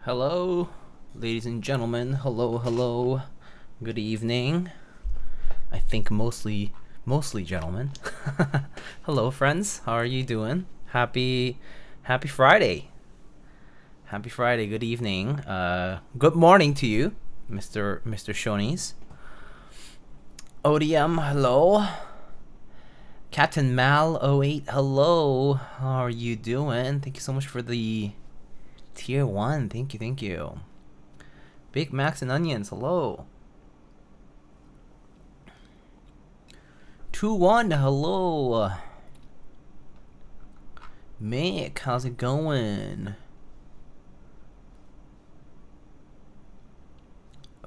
Hello, ladies and gentlemen. Hello, hello. Good evening. I think mostly gentlemen. Hello, friends. How are you doing? Happy Friday. Happy Friday. Good evening. Good morning to you, Mr. Shonies. ODM. Hello. Captain Mal 08. Hello. How are you doing? Thank you so much for the Tier 1, thank you. Big Macs and Onions, hello. 2-1, hello. Mick, how's it going?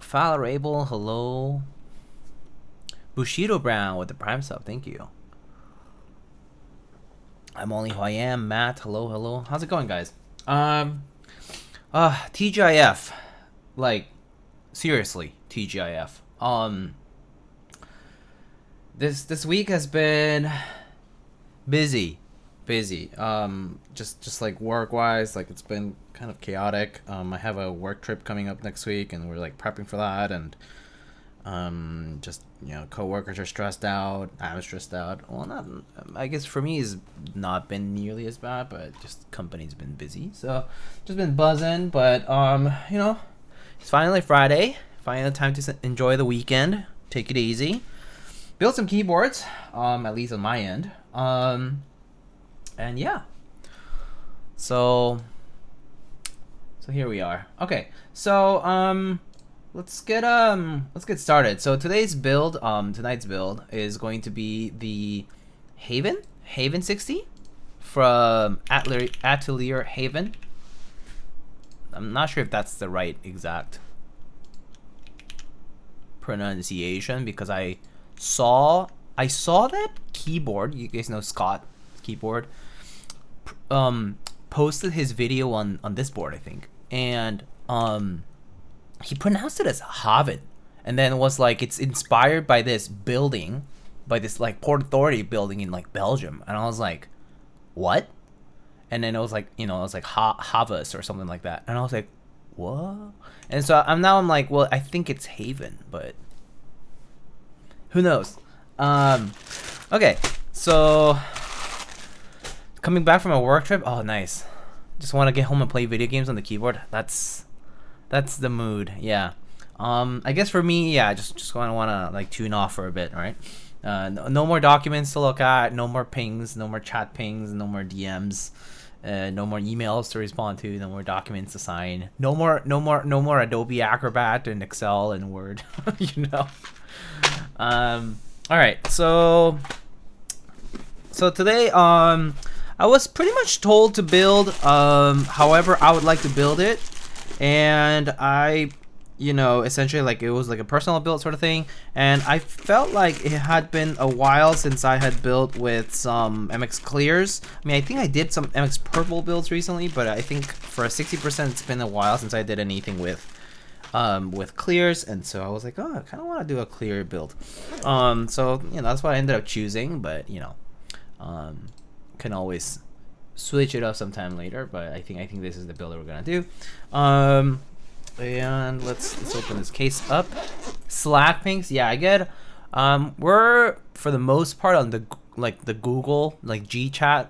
Fowler Abel, hello. Bushido Brown with the Prime sub, thank you. I'm only who I am. Matt, hello. How's it going, guys? TGIF, like, seriously, TGIF. This week has been busy. Just like work-wise, like it's been kind of chaotic. I have a work trip coming up next week, and we're like prepping for that, and just, you know, coworkers are stressed out. I'm stressed out. Well, not, I guess for me it's not been nearly as bad, but just company's been busy, so just been buzzing. But you know, it's finally Friday. Finally time to enjoy the weekend. Take it easy. Build some keyboards, at least on my end. And yeah. So here we are. Okay. So let's get started. So tonight's build is going to be the Haven60 from Atelier Haven. I'm not sure if that's the right exact pronunciation, because I saw that keyboard. You guys know Scott keyboard posted his video on this board, I think, and he pronounced it as Haven, and then it was like it's inspired by this building, by this like Port Authority building in like Belgium, and I was like, what? And then it was like, you know, it was like Havas or something like that, and I was like, what? And so I'm like, well, I think it's Haven, but who knows? Okay, so coming back from a work trip, oh nice. Just want to get home and play video games on the keyboard. That's the mood, yeah. I guess for me, yeah, just gonna wanna like tune off for a bit, right? No more documents to look at, no more pings, no more chat pings, no more DMs, no more emails to respond to, no more documents to sign, no more Adobe Acrobat and Excel and Word, you know. All right, so today, I was pretty much told to build however I would like to build it, and I, you know, essentially like it was like a personal build sort of thing, and I felt like it had been a while since I had built with some MX clears. I mean, I think I did some MX purple builds recently, but I think for a 60% it's been a while since I did anything with clears, and so I was like, oh, I kind of want to do a clear build. So, you know, that's what I ended up choosing, but, you know, can always switch it up sometime later, but I think this is the build that we're gonna do. And let's open this case up. Slack pinks, yeah, I get we're for the most part on the Google like GChat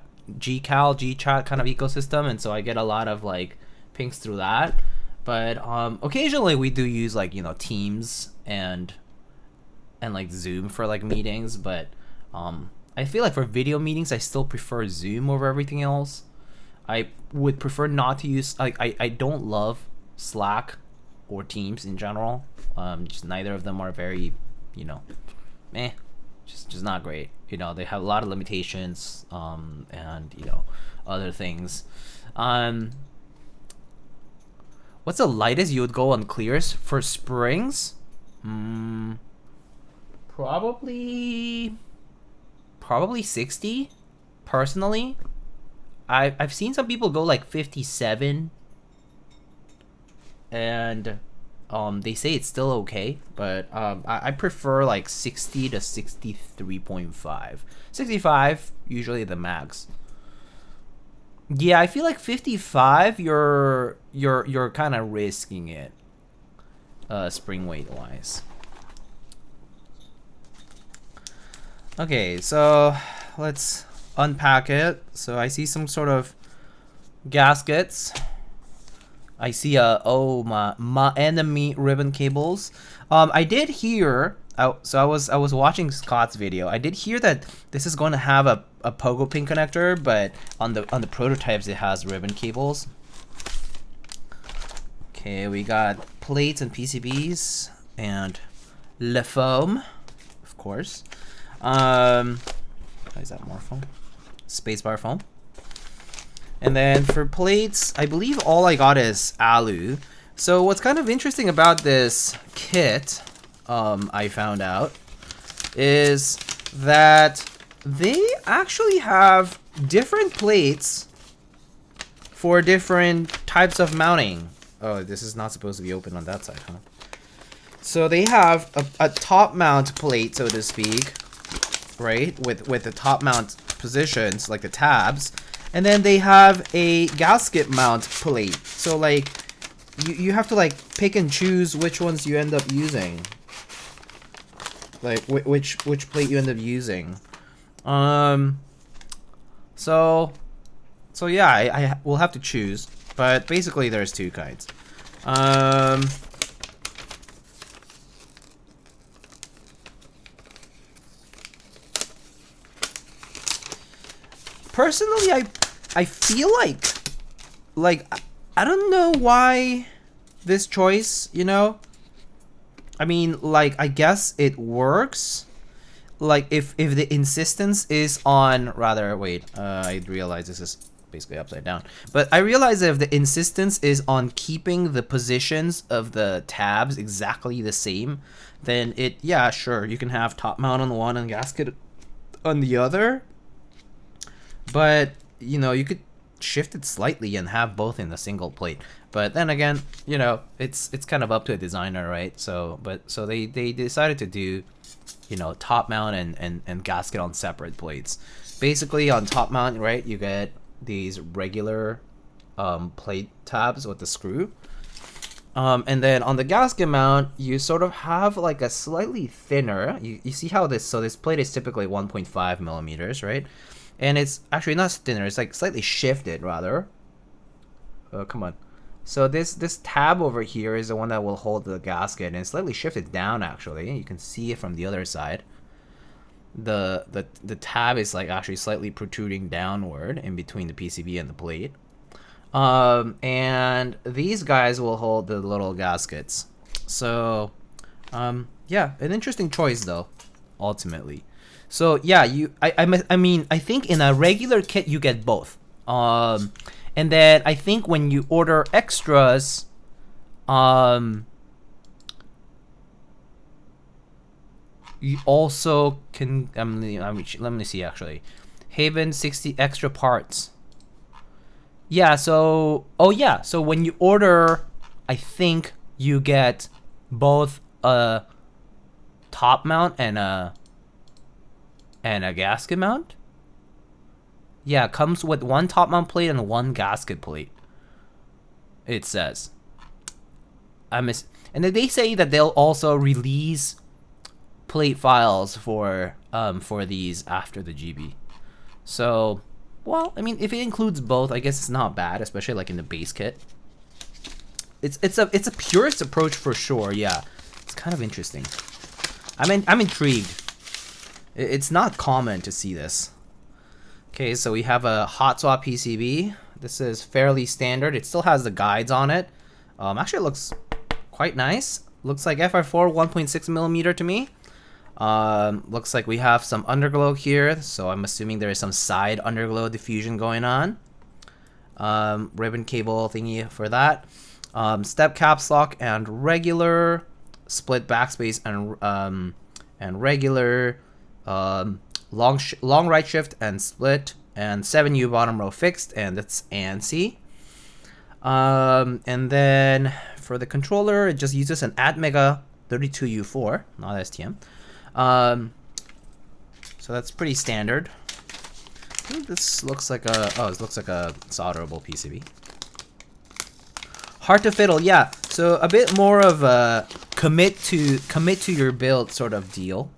kind of ecosystem, and so I get a lot of like pinks through that. But occasionally we do use like, you know, Teams and like Zoom for like meetings, but I feel like for video meetings I still prefer Zoom over everything else. I would prefer not to use, like, I don't love Slack or Teams in general. Just neither of them are very, you know, just not great. You know, they have a lot of limitations, and, you know, other things. What's the lightest you would go on clears for springs? Probably 60, personally. I've seen some people go like 57, and they say it's still okay, but I prefer like 60 to 63.5. 65 usually the max. Yeah, I feel like 55. You're kind of risking it. Spring weight wise. Okay, so let's unpack it. So I see some sort of gaskets. I see my enemy ribbon cables. I did hear. So I was watching Scott's video. I did hear that this is going to have a pogo pin connector, but on the prototypes it has ribbon cables. Okay, we got plates and PCBs and le foam, of course. Is that more foam? Spacebar foam. And then for plates, I believe all I got is alu. So what's kind of interesting about this kit, I found out, is that they actually have different plates for different types of mounting. Oh, this is not supposed to be open on that side, huh? So they have a top mount plate, so to speak, right? With the top mount positions, like the tabs. And then they have a gasket mount plate. So like, you have to like pick and choose which ones you end up using. Like which plate you end up using. So yeah, I will have to choose. But basically there's two kinds. Personally, I feel like I don't know why this choice, you know? I mean, like, I guess it works. Like, if the insistence is on, rather, wait, I realize this is basically upside down. But I realize that if the insistence is on keeping the positions of the tabs exactly the same, then yeah, sure, you can have top mount on the one and gasket on the other. But, you know, you could shift it slightly and have both in a single plate. But then again, you know, it's kind of up to a designer, right? So they decided to do, you know, top mount and gasket on separate plates. Basically on top mount, right, you get these regular plate tabs with the screw. And then on the gasket mount, you sort of have like a slightly thinner, you see how this plate is typically 1.5 millimeters, right? And it's actually not thinner, it's like slightly shifted rather. Come on. So this tab over here is the one that will hold the gasket, and it's slightly shifted down actually. You can see it from the other side. The tab is like actually slightly protruding downward in between the PCB and the plate. And these guys will hold the little gaskets. So yeah, an interesting choice though, ultimately. So yeah, I mean, I think in a regular kit you get both. And then I think when you order extras, you also can, let me see actually. Haven60 extra parts. Yeah, so, oh yeah, so when you order, I think you get both a top mount and a gasket mount. Yeah, it comes with one top mount plate and one gasket plate, it says. And then they say that they'll also release plate files for these after the GB. So, well, I mean, if it includes both, I guess it's not bad, especially like in the base kit. It's a purist approach for sure. Yeah, it's kind of interesting. I'm intrigued. It's not common to see this. Okay, so we have a hot swap PCB. This is fairly standard. It still has the guides on it. Actually, it looks quite nice. Looks like FR4 1.6 millimeter to me. Looks like we have some underglow here, so I'm assuming there is some side underglow diffusion going on. Ribbon cable thingy for that. Step caps lock and regular. Split backspace and regular. Long right shift and split, and 7U bottom row fixed, and that's ANSI. And then for the controller, it just uses an Atmega 32U4, not STM. So that's pretty standard. This looks like a, oh, it looks like a solderable PCB. Hard to fiddle, yeah. So a bit more of a commit to your build sort of deal.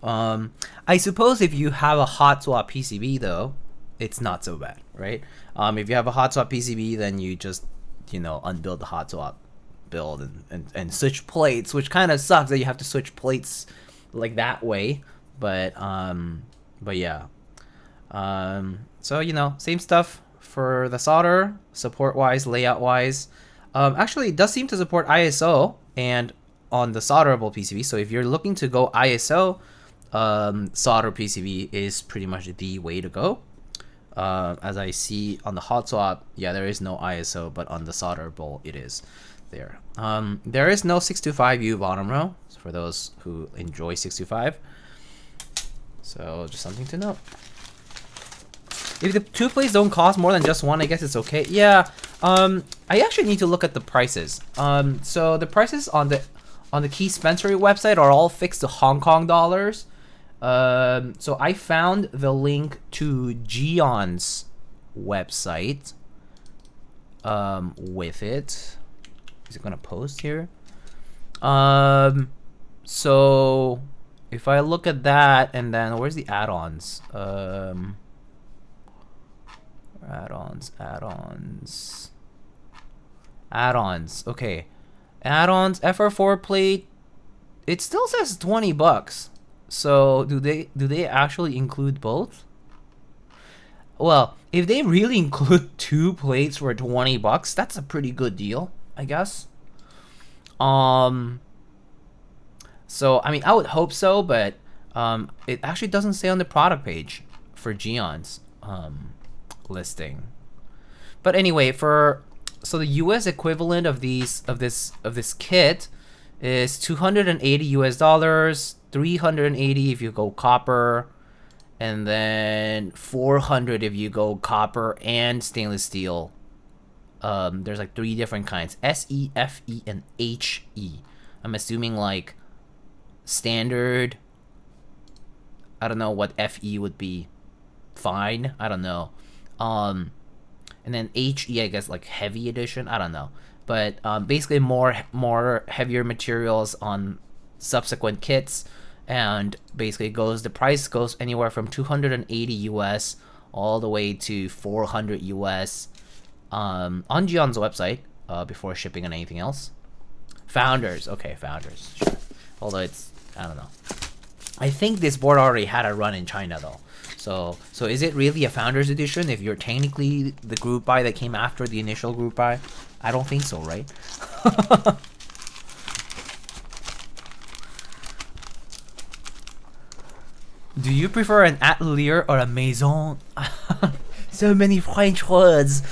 I suppose if you have a hot swap PCB though, it's not so bad, right? If you have a hot swap PCB, then you just, you know, unbuild the hot swap build and switch plates, which kind of sucks that you have to switch plates like that way. But yeah. So, you know, same stuff for the solder, support wise, layout wise. Actually, it does seem to support ISO and on the solderable PCB. So if you're looking to go ISO, solder PCB is pretty much the way to go. As I see on the hot swap, yeah, there is no ISO, but on the solderable it is there. There is no 625U bottom row for those who enjoy 625. So just something to note. If the two plates don't cost more than just one, I guess it's okay. Yeah, I actually need to look at the prices. So the prices on the Key Spencer website are all fixed to Hong Kong dollars. So I found the link to Geon's website with it. Is it gonna post here? So if I look at that, and then where's the add-ons? Add-ons. Okay, add-ons. FR4 plate. It still says 20 bucks. So do they actually include both? Well, if they really include two plates for 20 bucks, that's a pretty good deal, I guess. So I mean, I would hope so, but it actually doesn't say on the product page for Geon's listing. But anyway, so the US equivalent of this kit is $280, 380 if you go copper, and then 400 if you go copper and stainless steel. There's like 3 different kinds: SE, FE, and HE. I'm assuming like standard. I don't know what FE would be. Fine, I don't know. And then HE, I guess like heavy edition. I don't know, but basically more heavier materials on subsequent kits, and basically the price goes anywhere from 280 US all the way to 400 US on Geon's website before shipping on anything else. Founders, okay, Founders, sure. Although it's, I don't know. I think this board already had a run in China though. So is it really a Founders edition if you're technically the group buy that came after the initial group buy? I don't think so, right? Do you prefer an Atelier or a Maison? So many French words.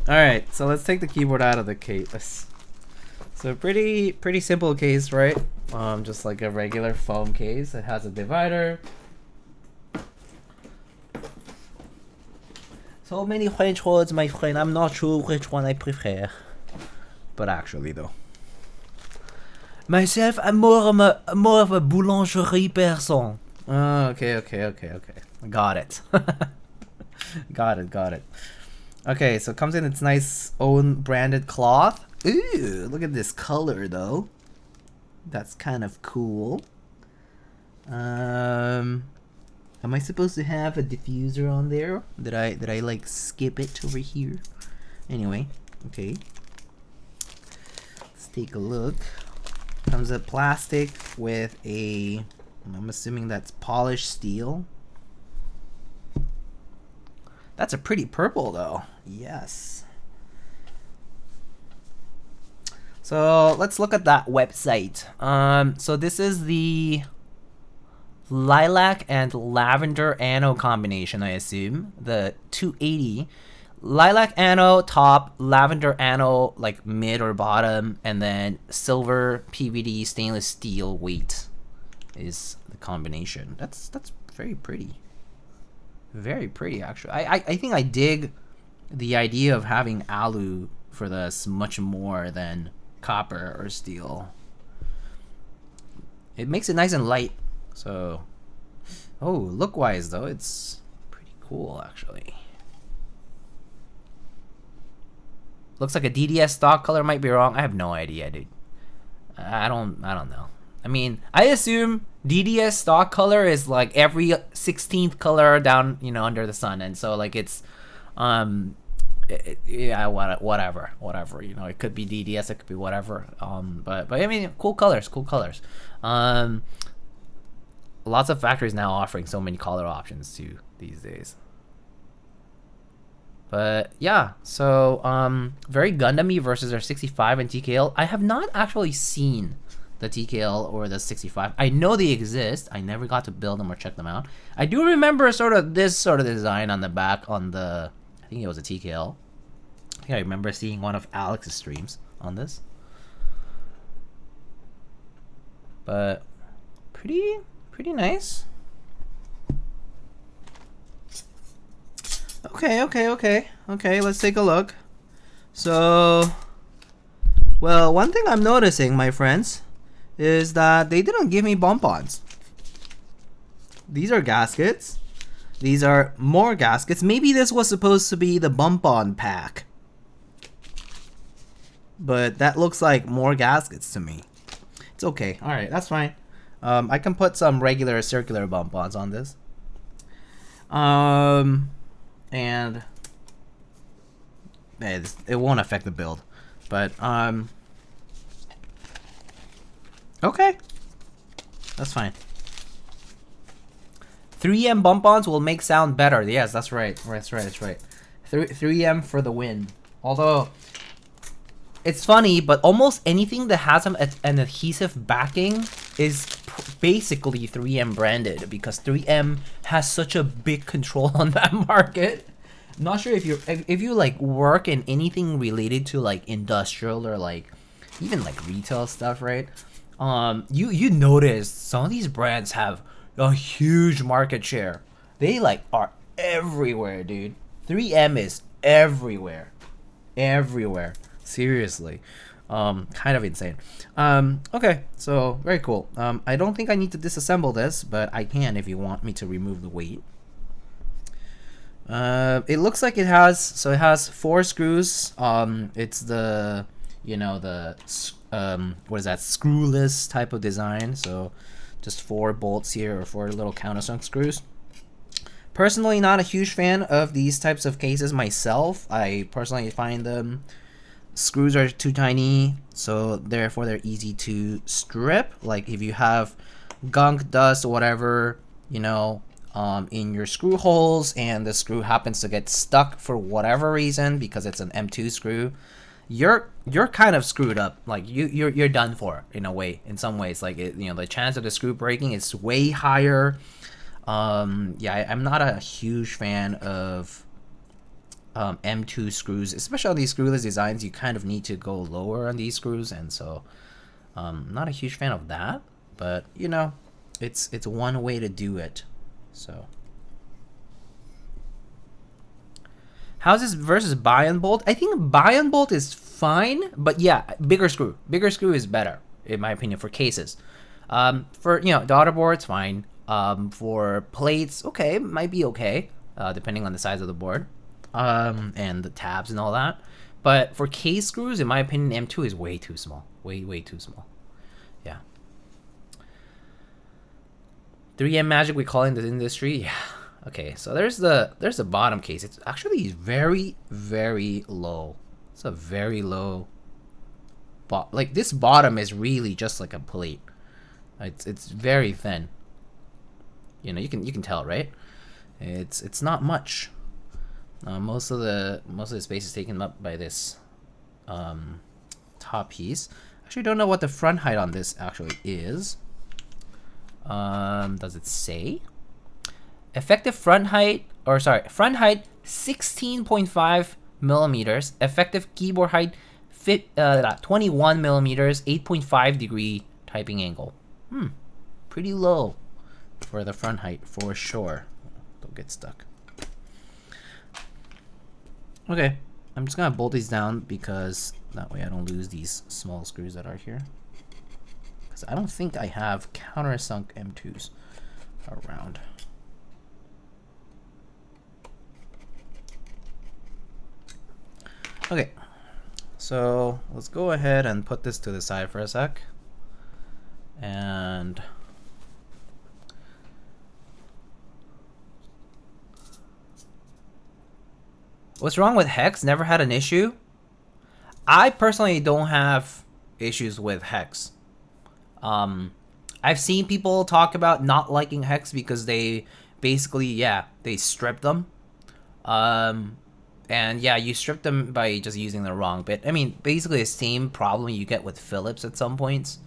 Alright, so let's take the keyboard out of the case. So pretty simple case, right? Just like a regular foam case. It has a divider. So many French words, my friend. I'm not sure which one I prefer. But actually, though. Myself, I'm more of a boulangerie person. Oh, okay. Got it. Got it. Okay, so it comes in its nice own branded cloth. Ooh, look at this color though. That's kind of cool. Am I supposed to have a diffuser on there? Did I like skip it over here? Anyway, okay. Let's take a look. Comes a plastic with I'm assuming that's polished steel. That's a pretty purple though. Yes. So let's look at that website. So this is the lilac and lavender anode combination, I assume. The 280. Lilac anode top, lavender anode like mid or bottom, and then silver PVD stainless steel weight is the combination. That's very pretty. Very pretty, actually. I think I dig the idea of having alu for this much more than copper or steel. It makes it nice and light. So, Oh, look-wise though, it's pretty cool actually. Looks like a DDS stock color. Might be wrong. I have no idea, dude. I don't know. I mean, I assume DDS stock color is like every 16th color down, you know, under the sun, and so like it's, yeah, whatever. You know, it could be DDS, it could be whatever. But I mean, cool colors. Lots of factories now offering so many color options too these days. But yeah, so very Gundam-y versus our 65 and TKL. I have not actually seen the TKL or the 65. I know they exist. I never got to build them or check them out. I do remember this sort of design on the back on the, I think it was a TKL. I think I remember seeing one of Alex's streams on this. But pretty nice. Okay, let's take a look. So, well, one thing I'm noticing, my friends, is that they didn't give me bump-ons. These are gaskets. These are more gaskets. Maybe this was supposed to be the bump-on pack. But that looks like more gaskets to me. It's okay. Alright, that's fine. I can put some regular circular bump-ons on this. And it won't affect the build, but okay, that's fine. 3M bump-ons will make sound better. Yes, that's right. 3M for the win. Although it's funny, but almost anything that has an adhesive backing is basically 3M branded, because 3M has such a big control on that market. I'm not sure if you like work in anything related to like industrial or like even like retail stuff, right? You notice some of these brands have a huge market share. They like are everywhere, dude. 3M is everywhere. Seriously. Kind of insane. Okay, so very cool. I don't think I need to disassemble this, but I can if you want me to remove the weight. It looks like it has 4 screws. It's the, you know, the what is that, screwless type of design. So just 4 bolts here, or 4 little countersunk screws. Personally, not a huge fan of these types of cases myself. I personally find them screws are too tiny, so therefore they're easy to strip. Like if you have gunk, dust, or whatever, you know, in your screw holes, and the screw happens to get stuck for whatever reason because it's an M2 screw, you're kind of screwed up. Like you're done for in a way. In some ways, like you know, the chance of the screw breaking is way higher. Yeah, I'm not a huge fan of M2 screws, especially on these screwless designs. You kind of need to go lower on these screws, and so not a huge fan of that. But you know, it's one way to do it. So how's this versus buy and bolt? I think buy and bolt is fine, but yeah, bigger screw is better in my opinion for cases. For, you know, daughter boards, fine. For plates, okay, might be okay, depending on the size of the board, and the tabs and all that. But for case screws, in my opinion, M2 is way too small. Way too small. Yeah. 3M magic, we call it in the industry. Yeah. Okay, so there's the bottom case. It's actually very low. It's a very low. Like this bottom is really just like a plate. It's very thin. You know, you can tell, right? It's not much. Most of the space is taken up by this top piece. Actually, don't know what the front height on this actually is. Does it say? Effective front height, or sorry, front height 16.5 millimeters. Effective keyboard height 21 millimeters, 8.5 degree typing angle. Pretty low for the front height for sure. Don't get stuck. Okay, I'm just gonna bolt these down because that way I don't lose these small screws that are here. Because I don't think I have countersunk M2s around. Okay, so let's go ahead and put this to the side for a sec. And what's wrong with Hex? Never had an issue? I personally don't have issues with Hex. I've seen people talk about not liking Hex because they basically, yeah, they strip them. And yeah, you strip them by just using the wrong bit. I mean, basically the same problem you get with Philips at some points.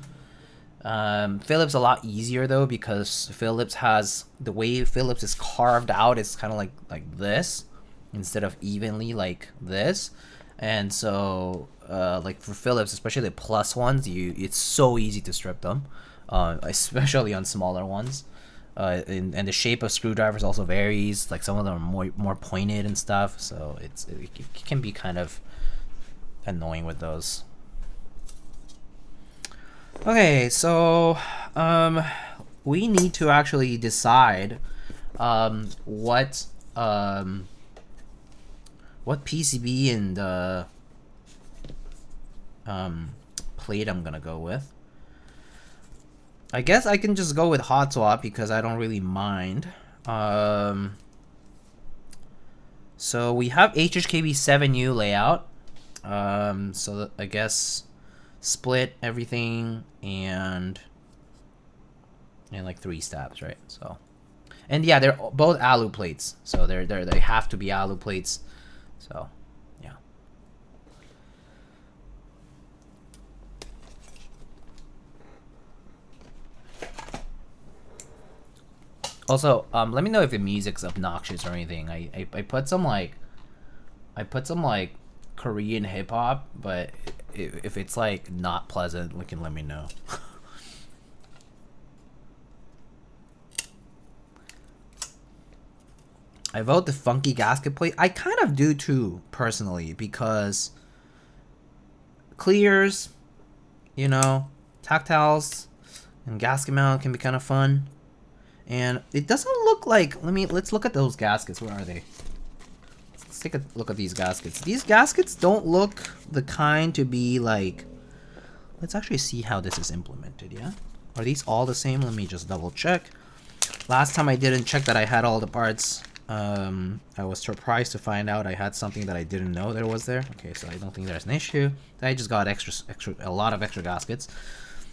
Philips a lot easier though, because Philips has, the way Philips is carved out is kind of like this instead of evenly like this. And so like for Philips, especially the plus ones, it's so easy to strip them, especially on smaller ones. And the shape of screwdrivers also varies. Like some of them are more pointed and stuff, so it can be kind of annoying with those. Okay, so we need to actually decide what PCB and plate I'm gonna go with. I guess I can just go with hot swap because I don't really mind. So we have HHKB 7U layout. So I guess split everything and like 3 stabs, right? So, and yeah, they're both alu plates, so they have to be alu plates. So, yeah. Also, let me know if the music's obnoxious or anything. I put some like Korean hip hop, but if it's like not pleasant, you can let me know. I vote the funky gasket plate. I kind of do too, personally, because clears, you know, tactiles and gasket mount can be kind of fun. And it doesn't look like, let's look at those gaskets. Where are they? Let's take a look at these gaskets. These gaskets don't look the kind to be like, let's actually see how this is implemented, yeah? Are these all the same? Let me just double check. Last time I didn't check that I had all the parts. I was surprised to find out I had something that I didn't know there was there. Okay, so I don't think there's an issue. I just got a lot of extra gaskets.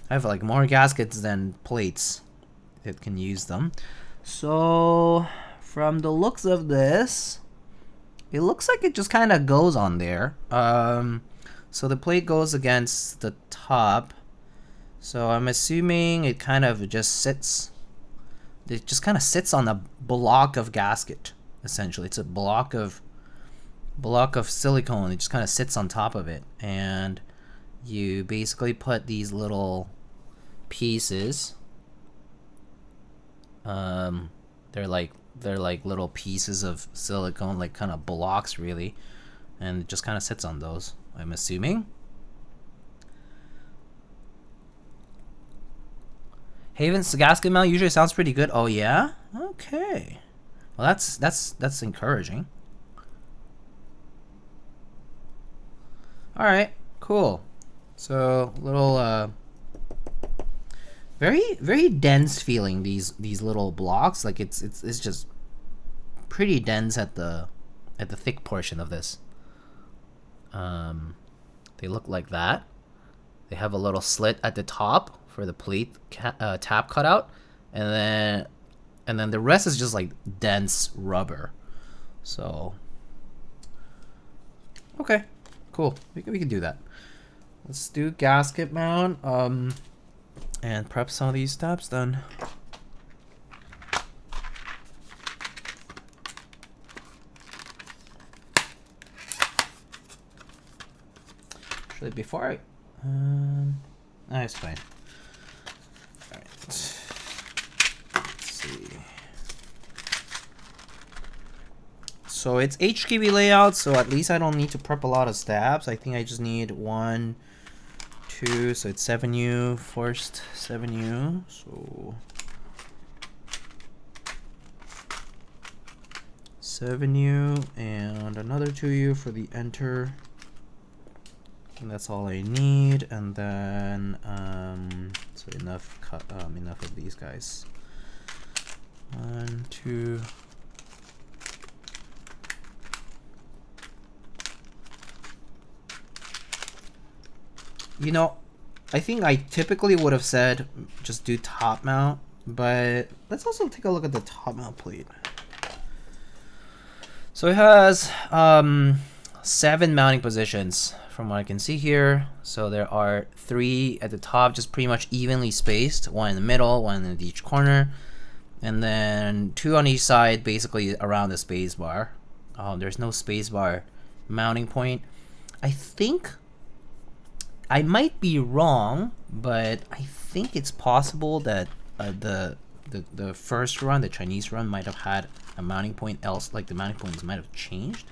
I have like more gaskets than plates that can use them. So from the looks of this, it looks like it just kind of goes on there. So the plate goes against the top. So I'm assuming it kind of just sits. It just kind of sits on a block of gasket. Essentially, it's a block of silicone. It just kind of sits on top of it, and you basically put these little pieces. They're like little pieces of silicone, like kind of blocks really, and it just kind of sits on those, I'm assuming. Haven's gasket mount usually sounds pretty good. Oh yeah? Okay. Well, that's encouraging. All right, cool. So little very dense feeling, these little blocks. Like it's just pretty dense at the thick portion of this. They look like that. They have a little slit at the top for the plate tap cutout, and then the rest is just like dense rubber. So okay, cool. We can do that. Let's do gasket mount and prep some of these stabs then. Actually, before I no, it's fine. All right. Let's see. So it's HKB layout, so at least I don't need to prep a lot of stabs. I think I just need 1, 2, so it's 7U first, 7U. So 7U and another 2U for the enter. And that's all I need, and then so enough of these guys. 1, 2. You know, I think I typically would have said just do top mount, but let's also take a look at the top mount plate. So it has 7 mounting positions from what I can see here. So there are 3 at the top, just pretty much evenly spaced, 1 in the middle, 1 in each corner, and then 2 on each side, basically around the space bar. There's no space bar mounting point. I think I might be wrong, but I think it's possible that the first run, the Chinese run, might have had a mounting point else, like the mounting points might have changed,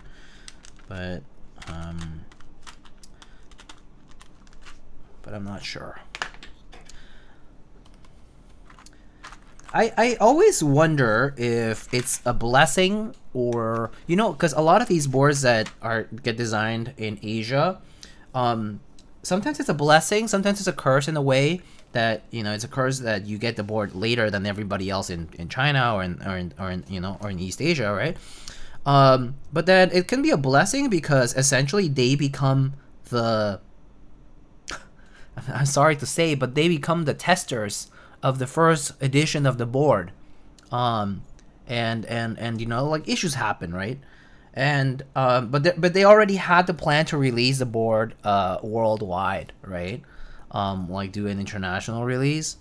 but I'm not sure. I always wonder if it's a blessing, or, you know, because a lot of these boards that get designed in Asia, sometimes it's a blessing, sometimes it's a curse in a way that, you know, it's a curse that you get the board later than everybody else in China or in East Asia, right? But then it can be a blessing because essentially they become the I'm sorry to say, but they become the testers of the first edition of the board. And you know, like, issues happen, right? And but they already had the plan to release the board worldwide, right? Like do an international release.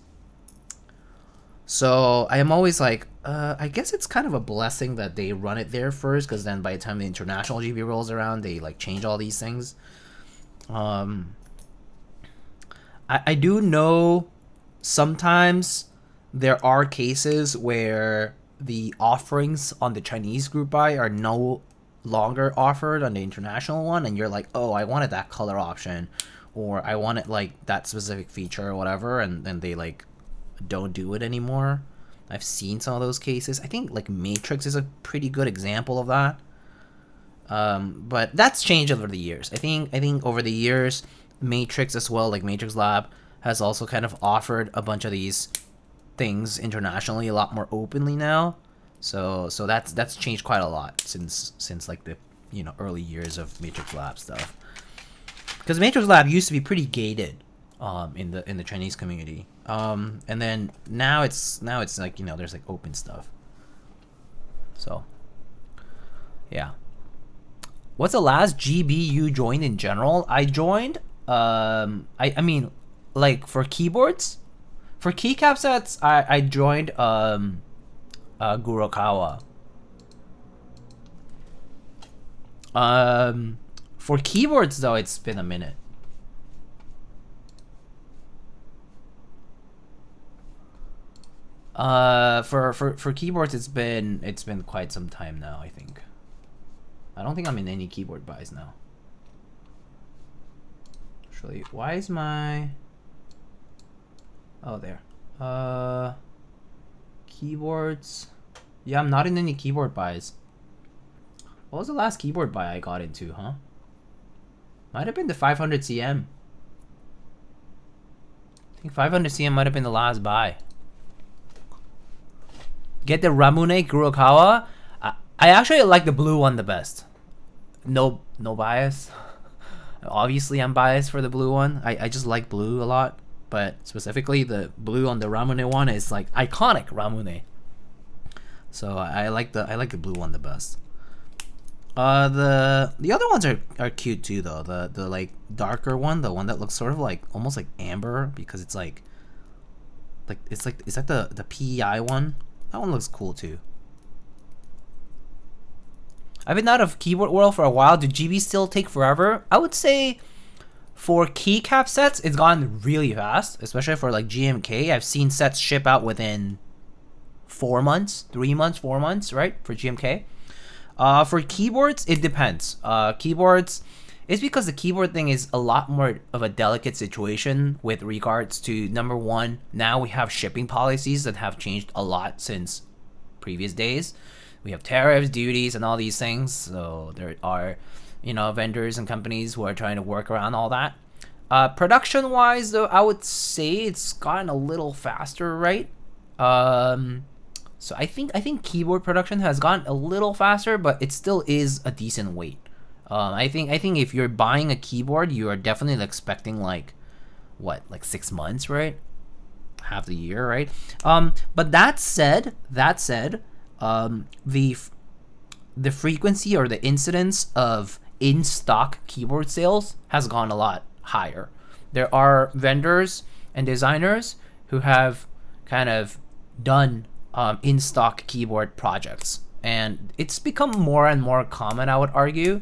So I am always like, I guess it's kind of a blessing that they run it there first, because then by the time the international GB rolls around, they like change all these things. I do know sometimes there are cases where the offerings on the Chinese group buy are no longer offered on the international one, and you're like, oh, I wanted that color option, or I wanted like that specific feature or whatever, and then they like don't do it anymore. I've seen some of those cases. I think like Matrix is a pretty good example of that. But that's changed over the years. I think over the years, Matrix as well, like Matrix Lab, has also kind of offered a bunch of these things internationally a lot more openly now. So that's changed quite a lot since like the, you know, early years of Matrix Lab stuff. Because Matrix Lab used to be pretty gated in the Chinese community. And then now it's like, you know, there's like open stuff. So yeah. What's the last GB you joined in general? I joined I mean, like for keyboards, for keycap sets, I joined Gurokawa. For keyboards though, it's been a minute. For keyboards, it's been quite some time now, I think. I don't think I'm in any keyboard buys now. Actually, why is my... Oh, there. Keyboards. Yeah, I'm not in any keyboard buys. What was the last keyboard buy I got into, huh? Might have been the 500 CM. I think 500 CM might have been the last buy. Get the Ramune Gurokawa. I actually like the blue one the best. No bias. Obviously, I'm biased for the blue one. I just like blue a lot, but specifically the blue on the Ramune one is like iconic Ramune. So I like the blue one the best. The other ones are cute too though. The like darker one, the one that looks sort of like almost like amber, because it's like is that the PEI one? That one looks cool too. I've been out of keyboard world for a while. Do GB still take forever? I would say for keycap sets, it's gone really fast, especially for like GMK. I've seen sets ship out within 4 months, 3 months, 4 months, right? For GMK. For keyboards, it depends. Keyboards, it's because the keyboard thing is a lot more of a delicate situation with regards to, number one, now we have shipping policies that have changed a lot since previous days. We have tariffs, duties, and all these things. So there are, you know, vendors and companies who are trying to work around all that. Production wise though, I would say it's gotten a little faster, right? So I think keyboard production has gotten a little faster, but it still is a decent wait. I think if you're buying a keyboard, you are definitely expecting like 6 months, right? Half the year, right? But that said, the frequency or the incidence of in-stock keyboard sales has gone a lot higher. There are vendors and designers who have kind of done in-stock keyboard projects, and it's become more and more common, I would argue.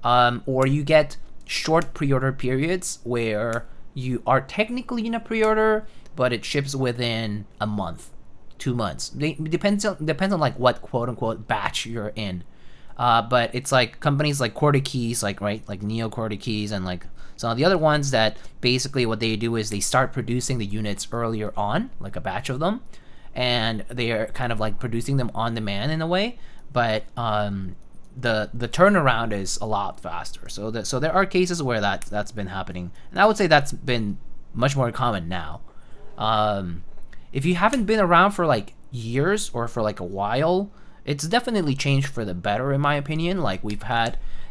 Or you get short pre-order periods where you are technically in a pre-order, but it ships within a month, 2 months. It depends on like what quote unquote batch you're in. But it's like companies like Quarter Keys, like Neo Quarter Keys, and like some of the other ones that basically what they do is they start producing the units earlier on, like a batch of them, and they are kind of like producing them on demand in a way. But the turnaround is a lot faster. So there are cases where that's been happening, and I would say that's been much more common now. If you haven't been around for like years or for like a while, it's definitely changed for the better, in my opinion. Like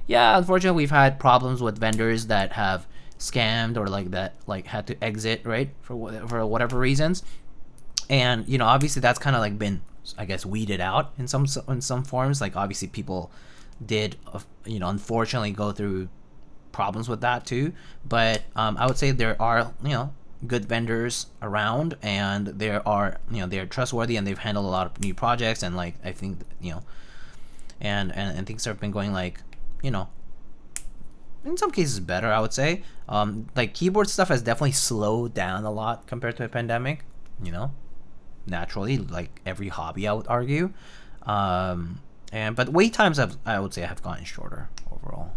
unfortunately we've had problems with vendors that have scammed or like that, like had to exit, right, for whatever reasons. And obviously that's kind of like been, I guess, weeded out in some forms. Like obviously people did unfortunately go through problems with that too, but I would say there are good vendors around, and there are they're trustworthy, and they've handled a lot of new projects, and like I think and things have been going like in some cases better, I would say. Like keyboard stuff has definitely slowed down a lot compared to a pandemic, naturally, like every hobby, I would argue. But wait times I would say have gotten shorter overall.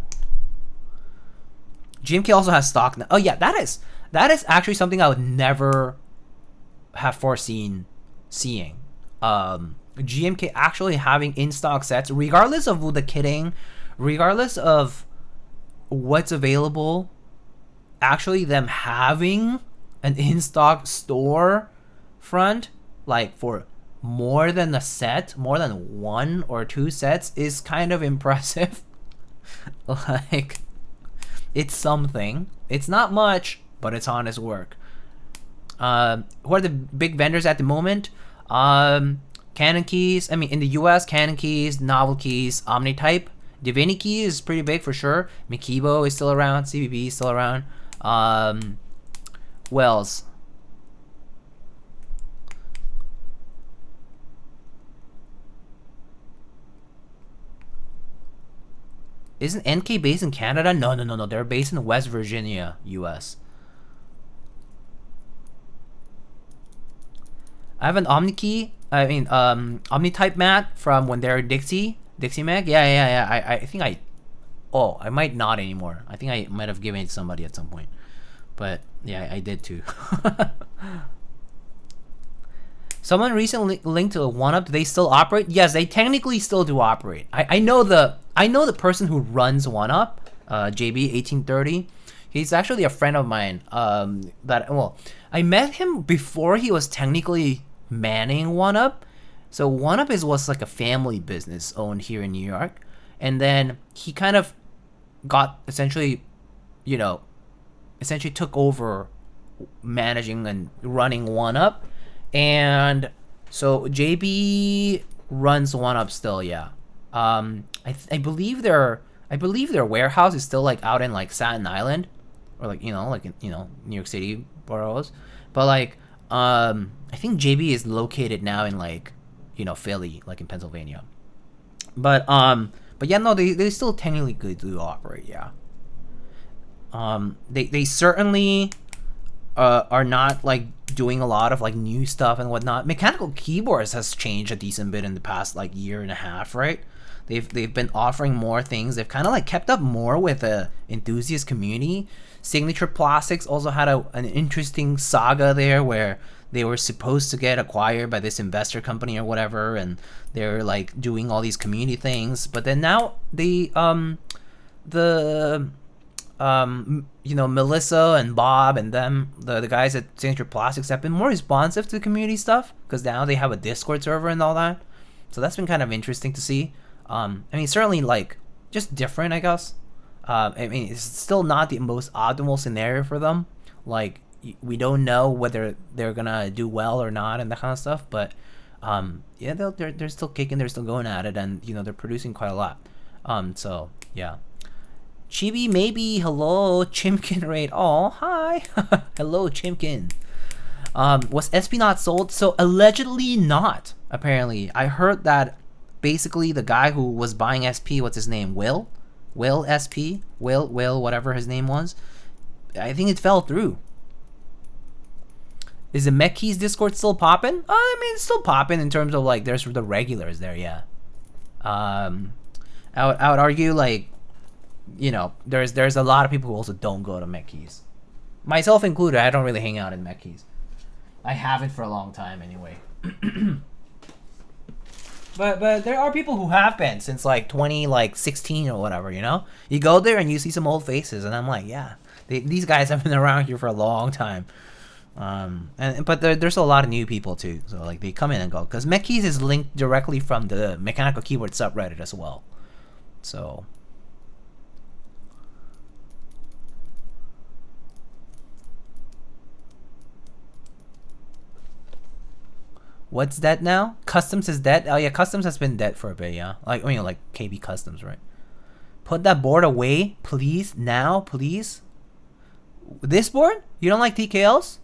GMK also has stock now. Oh yeah, that is actually something I would never have foreseen seeing. GMK actually having in-stock sets, regardless of the kitting, regardless of what's available, actually them having an in-stock store front, like for more than a set, more than 1 or 2 sets, is kind of impressive. Like, it's something. It's not much, but it's honest work. Who are the big vendors at the moment? Canon Keys. I mean, in the US, Canon Keys, Novel Keys, Omnitype. Divinity Key is pretty big for sure. Mikibo is still around. CBB is still around. Wells. Isn't NK based in Canada? No. They're based in West Virginia, US. I have an Omnitype mat from when they're Dixie Mag. Yeah. I think I might not anymore. I think I might have given it to somebody at some point. But yeah, I did too. Someone recently linked to a 1UP. Do they still operate? Yes, they technically still do operate. I know the person who runs 1UP, JB1830. He's actually a friend of mine. I met him before he was technically manning 1UP. So 1UP was like a family business owned here in New York, and then he kind of got essentially took over managing and running 1UP. And so JB runs 1UP still, yeah. I believe their warehouse is still like out in like Staten Island, or like in New York City boroughs. But like I think JB is located now in like Philly, like in Pennsylvania. But yeah, no, they still technically do operate, yeah. They certainly are not like doing a lot of like new stuff and whatnot. Mechanical keyboards has changed a decent bit in the past like year and a half, right? They've been offering more things. They've kind of like kept up more with the enthusiast community. Signature Plastics also had an interesting saga there where they were supposed to get acquired by this investor company or whatever, and they're like doing all these community things. But then now the you know, Melissa and Bob and them, the guys at Signature Plastics have been more responsive to the community stuff because now they have a Discord server and all that. So that's been kind of interesting to see. I mean, certainly like just different, I guess. I mean, it's still not the most optimal scenario for them. Like, we don't know whether they're gonna do well or not and that kind of stuff. But yeah, they're still kicking, they're still going at it, and you know, they're producing quite a lot. So yeah. Chibi maybe, hello, Chimkin raid. Oh, hi. Hello, Chimkin. Was SP not sold? So allegedly not, apparently. I heard that basically the guy who was buying SP, what's his name? Will SP? Will, whatever his name was. I think it fell through. Is the Mechkeys Discord still popping? I mean, it's still popping in terms of like there's the regulars there, yeah. I would argue like, you know, there's a lot of people who also don't go to Mechkeys. Myself included, I don't really hang out in Mechkeys. I haven't for a long time anyway. But there are people who have been since like 2016 or whatever, you know? You go there and you see some old faces and I'm like, yeah, these guys have been around here for a long time. But there's a lot of new people too, so like they come in and go. Because Mechkeys is linked directly from the Mechanical Keyboard subreddit as well. So... What's dead now? Customs is dead? Oh yeah, Customs has been dead for a bit, yeah. Like, I mean, like KB Customs, right? Put that board away, please. Now, please. This board? You don't like TKLs?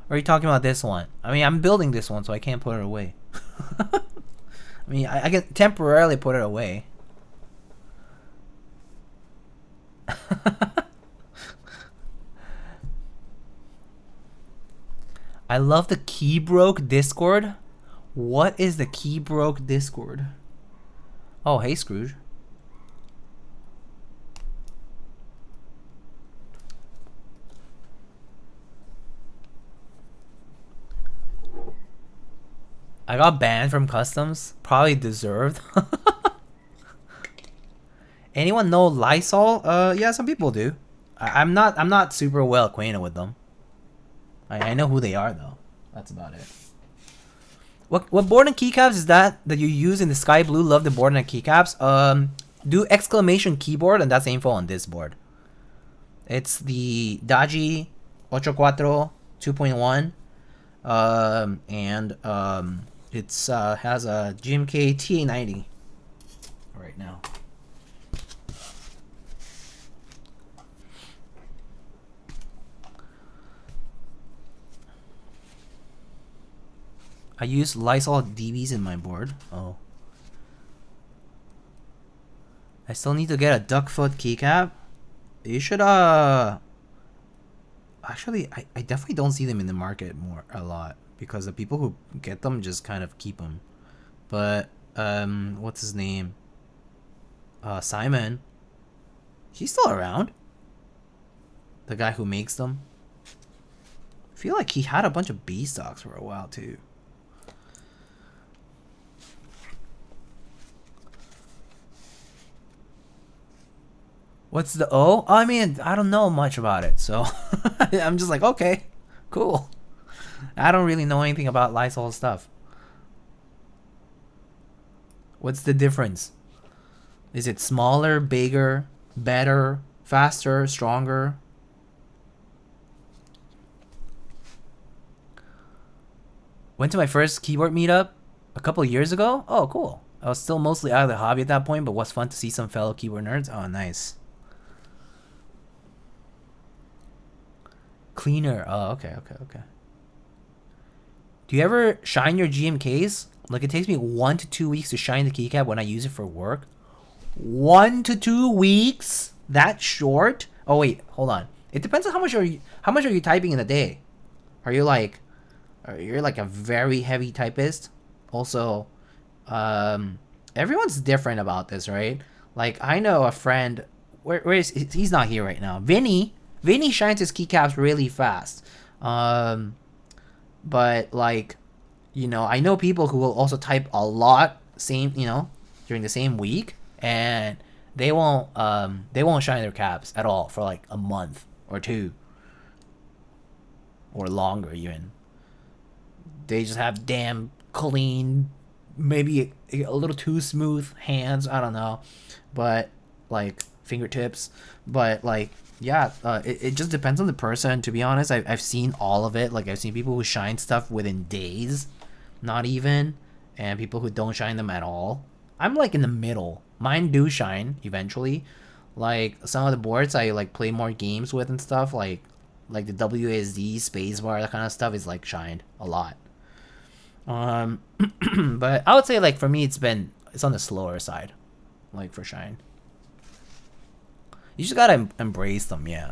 Or are you talking about this one? I mean, I'm building this one, so I can't put it away. I mean, I can temporarily put it away. I love the Keybroke Discord. What is the Keybroke Discord? Oh, hey, Scrooge. I got banned from Customs. Probably deserved. Anyone know Lysol? Yeah, some people do. I'm not super well acquainted with them. I know who they are though. That's about it. What board and keycaps is that you use in the sky blue? Love the board and keycaps. Do exclamation keyboard, and that's the info on this board. It's the Daji 84 2.1. It's has a GMK TA90 right now. I use Lysol DBs in my board. Oh. I still need to get a duckfoot keycap. You should actually I definitely don't see them in the market a lot because the people who get them just kind of keep them. But what's his name? Simon. He's still around. The guy who makes them. I feel like he had a bunch of B stocks for a while too. What's the O? I mean, I don't know much about it, so I'm just like, okay, cool. I don't really know anything about Lysol stuff. What's the difference? Is it smaller, bigger, better, faster, stronger? Went to my first keyboard meetup a couple of years ago. Oh, cool. I was still mostly out of the hobby at that point, but was fun to see some fellow keyboard nerds. Oh, nice. Cleaner. Oh, okay. Do you ever shine your GMKs? Like, it takes me 1 to 2 weeks to shine the keycap when I use it for work. 1 to 2 weeks? That short? Oh wait, hold on. It depends on how much are you typing in a day. Are you like a very heavy typist? Also, everyone's different about this, right? Like, I know a friend. Where is he's not here right now? Vinny shines his keycaps really fast. But like, you know, I know people who will also type a lot during the same week, and they won't shine their caps at all for like a month or two or longer even. They just have damn clean, maybe a little too smooth hands. I don't know, but like fingertips. But like, yeah, it just depends on the person. To be honest, I've seen all of it. Like I've seen people who shine stuff within days, not even, and people who don't shine them at all. I'm like in the middle. Mine do shine eventually. Like some of the boards I like play more games with and stuff. Like the WASD spacebar, that kind of stuff is like shined a lot. But I would say like for me it's on the slower side, like for shine. You just gotta embrace them, yeah.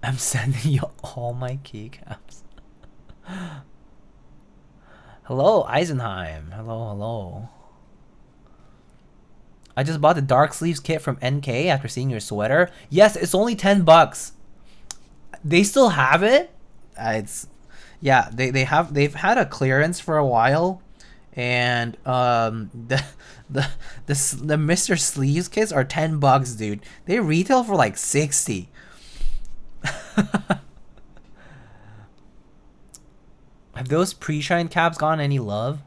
I'm sending you all my keycaps. Hello, Eisenheim. Hello. I just bought the dark sleeves kit from NK after seeing your sweater. Yes, it's only $10. They still have it. They've had a clearance for a while, and the Mr. Sleeves kits are $10, dude. They retail for like 60. Have those pre-shine caps gotten any love?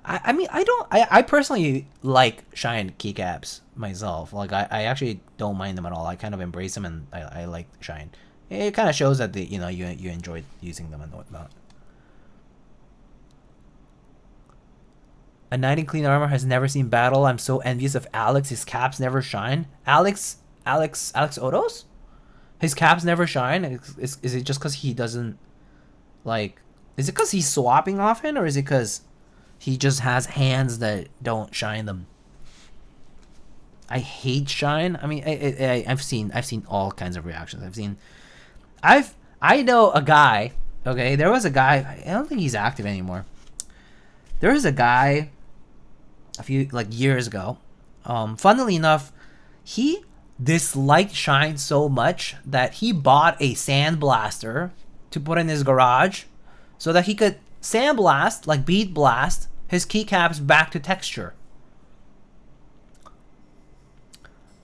I mean, I personally like shine keycaps myself. Like I actually don't mind them at all. I kind of embrace them, and I like shine. It kind of shows that you enjoyed using them and whatnot. A knight in clean armor has never seen battle. I'm so envious of Alex. His caps never shine. Alex Odos? His caps never shine? Is it just because he doesn't, like... Is it because he's swapping often, or is it because he just has hands that don't shine them? I hate shine. I mean, I've seen all kinds of reactions. I know a guy, okay? There was a guy, I don't think he's active anymore. There was a guy a few, like, years ago. Funnily enough, he disliked shine so much that he bought a sandblaster to put in his garage so that he could sandblast, like bead blast, his keycaps back to texture.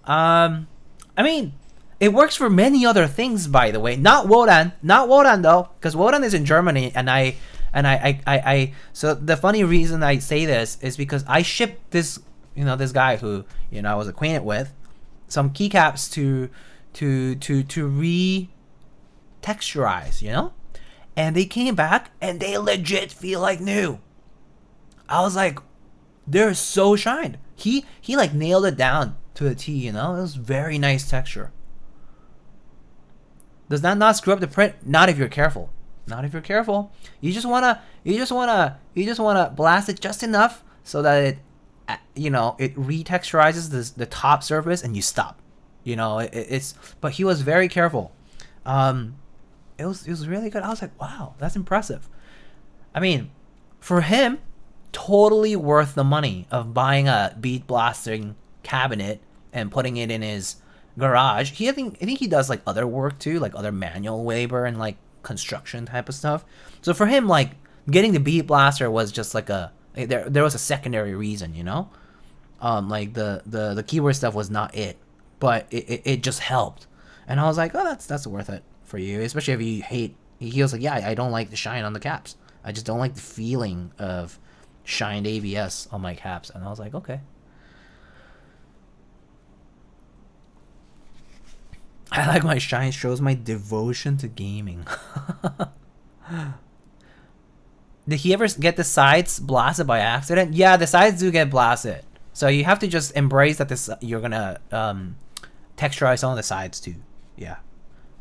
I mean, it works for many other things, by the way. Not Wodan though, because Wodan is in Germany, and I so the funny reason I say this is because I shipped this, this guy who, I was acquainted with, some keycaps to re-texturize, and they came back and they legit feel like new. I was like, they're so shined. He like nailed it down to a T, It was very nice texture. Does that not screw up the print? Not if you're careful. Not if you're careful. You just wanna blast it just enough so that it, it retexturizes the top surface and you stop. But he was very careful. It was really good. I was like, wow, that's impressive. I mean, for him, totally worth the money of buying a bead blasting cabinet and putting it in his garage. I think he does like other work too, like other manual labor and like construction type of stuff. So for him, like getting the bead blaster was just like there was a secondary reason, like the keyword stuff was not it, but it just helped. And I was like, oh, that's worth it for you, especially if you hate. He was like, yeah, I don't like the shine on the caps. I just don't like the feeling of shined ABS on my caps. And I was like, okay. I like my shine, shows my devotion to gaming. Did he ever get the sides blasted by accident? Yeah, the sides do get blasted. So you have to just embrace that you're gonna texturize some of the sides too. Yeah.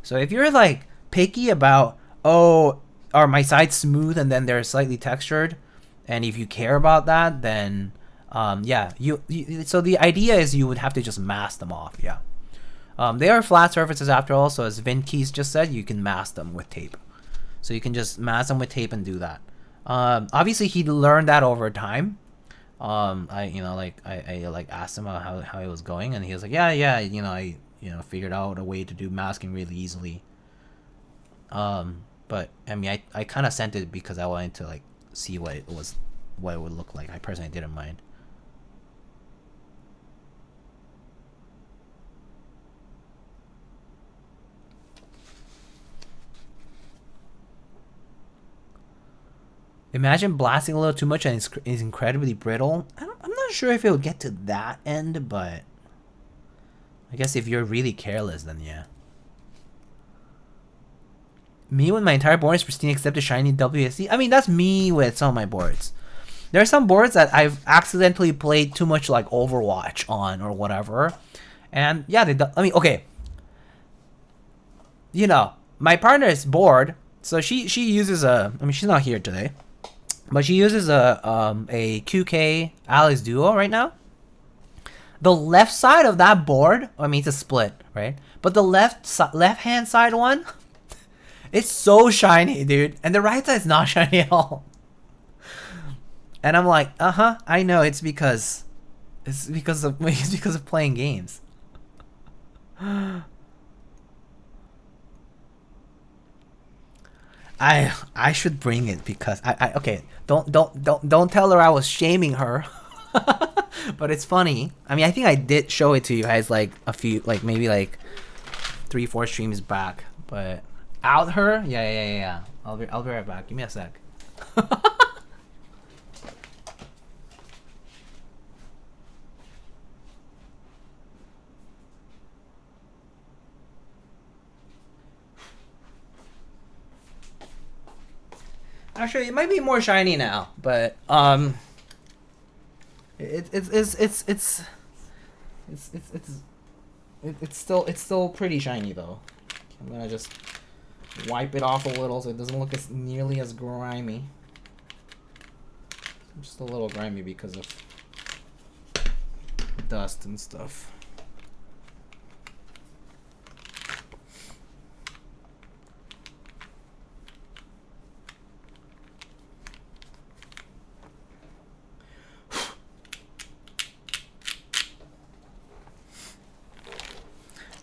So if you're like picky about, are my sides smooth and then they're slightly textured, and if you care about that, then yeah, so the idea is you would have to just mask them off. Yeah. They are flat surfaces after all, so as Vin Keys just said, you can mask them with tape. So you can just mask them with tape and do that. Obviously he learned that over time. I asked him how it was going, and he was like, yeah, I figured out a way to do masking really easily. But I mean, I kind of sent it because I wanted to like see what it would look like. I personally didn't mind. Imagine blasting a little too much and it's incredibly brittle. I'm not sure if it would get to that end, but I guess if you're really careless, then yeah. Me when my entire board is pristine except the shiny WSD. I mean, that's me with some of my boards. There are some boards that I've accidentally played too much like Overwatch on or whatever. And yeah, I mean, okay. You know, my partner is bored, so she uses a, I mean, she's not here today, but she uses a QK Alex Duo right now. The left side of that board, I mean, it's a split, right? But the left hand side one, it's so shiny, dude. And the right side's not shiny at all. And I'm like, I know, it's because of playing games. I should bring it because I okay, don't tell her I was shaming her. But it's funny. I mean, I think I did show it to you guys like a few, like maybe like 3-4 streams back. But out her, yeah. I'll be right back. Give me a sec. Actually, it might be more shiny now, but it's still pretty shiny though. I'm gonna just wipe it off a little so it doesn't look as nearly as grimy. Just a little grimy because of dust and stuff.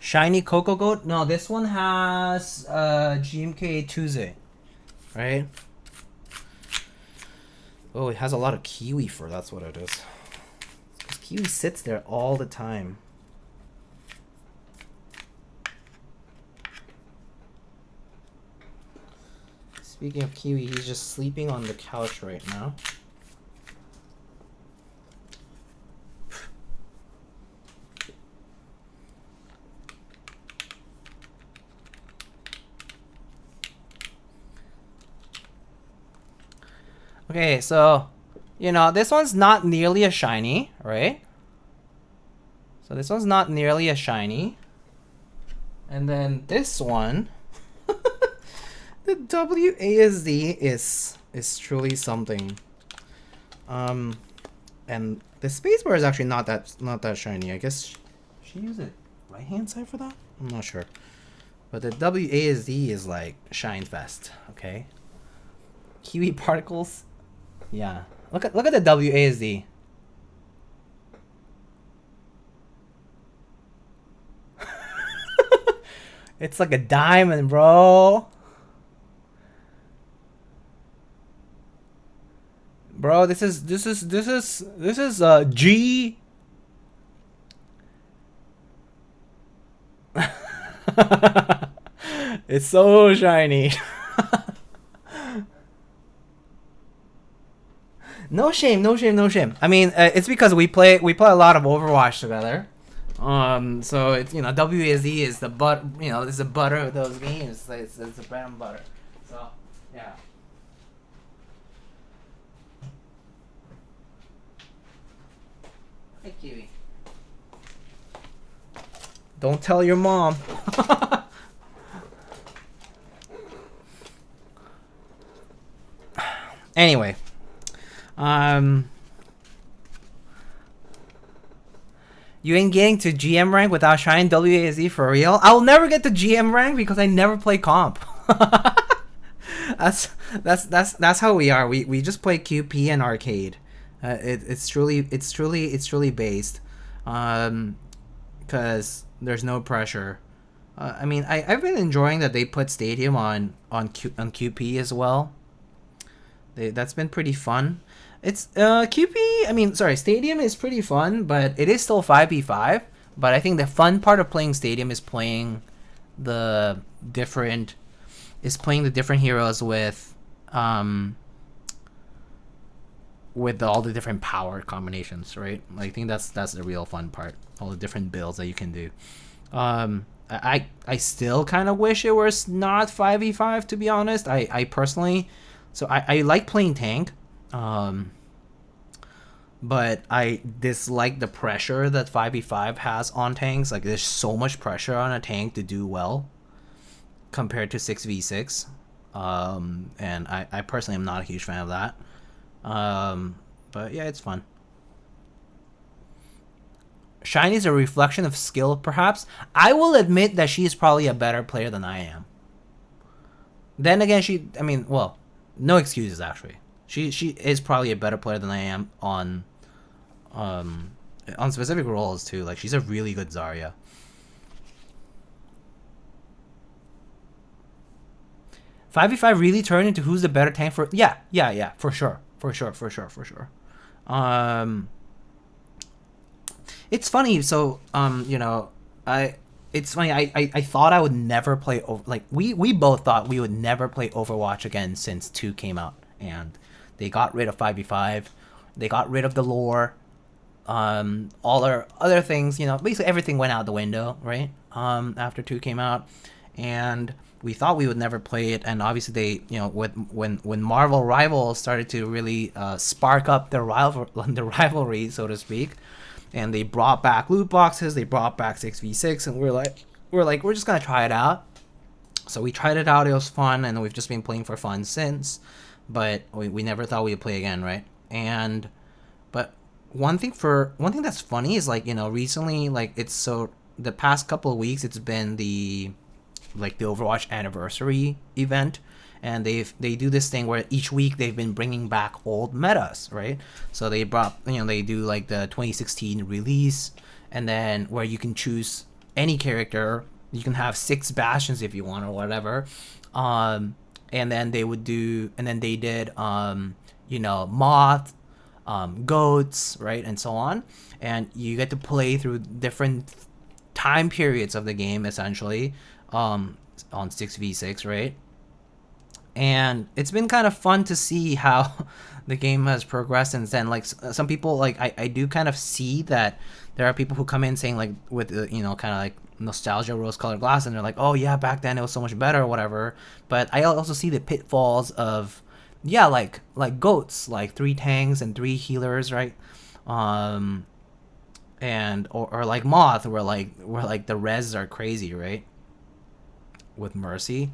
Shiny Cocoa Goat? No, this one has GMK Tuesday, right? Oh, it has a lot of kiwi fur. That's what it is. Kiwi sits there all the time. Speaking of kiwi, he's just sleeping on the couch right now. Okay, so, you know, this one's not nearly as shiny, right? So this one's not nearly as shiny. And then this one, the WASD is truly something. And the spacebar is actually not that shiny. I guess she used it right hand side for that? I'm not sure. But the WASD is like shine fest, okay? Kiwi particles. Yeah. Look at the WASD. It's like a diamond, bro. Bro, this is G. It's so shiny. No shame. I mean, it's because we play a lot of Overwatch together. So it's, you know, WSD is the it's the butter of those games. It's the bread and butter. So yeah. Hey, Kiwi. Don't tell your mom. Anyway. You ain't getting to GM rank without shining WASD for real? I'll never get to GM rank because I never play comp. That's how we are. We just play QP and arcade. It's truly based, because there's no pressure. I mean, I've been enjoying that they put Stadium on QP as well. That's been pretty fun. It's QP. I mean, sorry, Stadium is pretty fun, but it is still 5v5. But I think the fun part of playing Stadium is playing the different heroes with with all the different power combinations, right? I think that's the real fun part. All the different builds that you can do. I still kind of wish it was not 5v5, to be honest. I personally, so I like playing tank, but I dislike the pressure that 5v5 has on tanks. Like, there's so much pressure on a tank to do well compared to 6v6, and I personally am not a huge fan of that. But yeah, it's fun. Shiny is a reflection of skill, perhaps. I will admit that she is probably a better player than I am. Then again, I mean, well, no excuses, actually. She is probably a better player than I am on specific roles too. Like, she's a really good Zarya. "5v5 really turned into who's the better tank for..." Yeah, for sure. It's funny, so you know, it's funny, I thought I would never play like we both thought we would never play Overwatch again since 2 came out, and they got rid of 5v5, they got rid of the lore, all our other things, you know, basically everything went out the window, right? After 2 came out, and we thought we would never play it, and obviously they, you know, when Marvel Rivals started to really spark up the rivalry, so to speak, and they brought back loot boxes, they brought back 6v6, and we're just gonna try it out. So we tried it out, it was fun, and we've just been playing for fun since, but we never thought we'd play again, right? And but one thing that's funny is, like, you know, recently, like, it's so the past couple of weeks, it's been the Overwatch anniversary event, and they do this thing where each week they've been bringing back old metas, right? So they brought, you know, they do like the 2016 release, and then where you can choose any character, you can have 6 bastions if you want or whatever, and then they did you know, Moth, goats, right, and so on, and you get to play through different time periods of the game, essentially, on 6v6, right? And it's been kind of fun to see how the game has progressed since then. Like, some people, like, I do kind of see that there are people who come in saying, like, with you know, kind of like nostalgia, rose-colored glass, and they're like, oh yeah, back then it was so much better or whatever. But I also see the pitfalls of, yeah, like goats, like 3 tanks and 3 healers, right? And or like Moth, where like the res are crazy, right? With Mercy.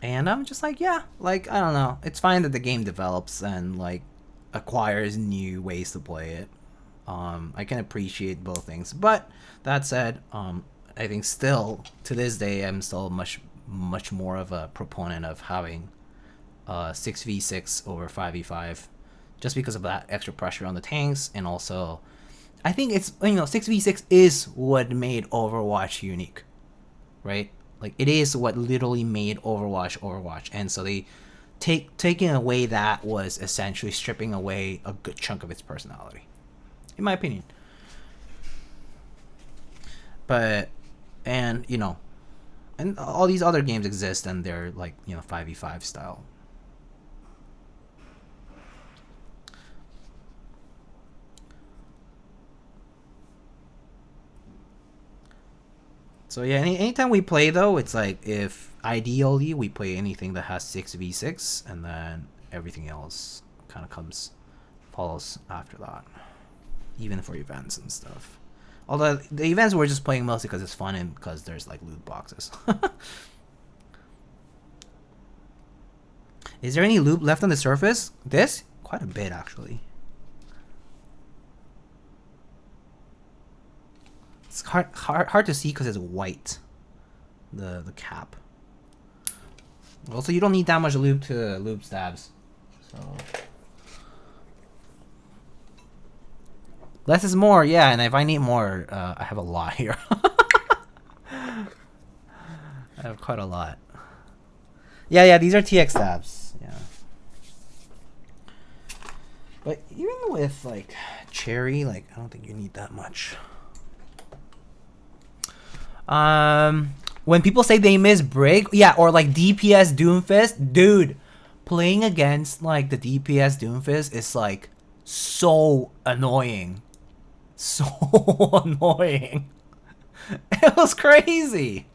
And I'm just like, yeah, like, I don't know, it's fine that the game develops and, like, acquires new ways to play it. I can appreciate both things, but that said, I think still to this day I'm still much more of a proponent of having 6v6 over 5v5, just because of that extra pressure on the tanks, and also I think it's, you know, 6v6 is what made Overwatch unique, right? Like, it is what literally made Overwatch, and so they taking away that was essentially stripping away a good chunk of its personality, in my opinion. But, and, you know, and all these other games exist, and they're, like, you know, 5v5 style. So yeah, anytime we play, though, it's like, if ideally we play anything that has 6v6, and then everything else kind of follows after that, even for events and stuff. Although the events we're just playing mostly because it's fun and because there's, like, loot boxes. Is there any loot left on the surface? This? Quite a bit, actually. It's hard to see because it's white, the cap. Also, you don't need that much lube to lube stabs, so less is more. Yeah, and if I need more, I have a lot here. I have quite a lot. Yeah, these are TX stabs. Yeah, but even with, like, cherry, like, I don't think you need that much. When people say they miss Brig, yeah, or like DPS Doomfist, dude, playing against like the DPS Doomfist is like so annoying. So annoying. It was crazy.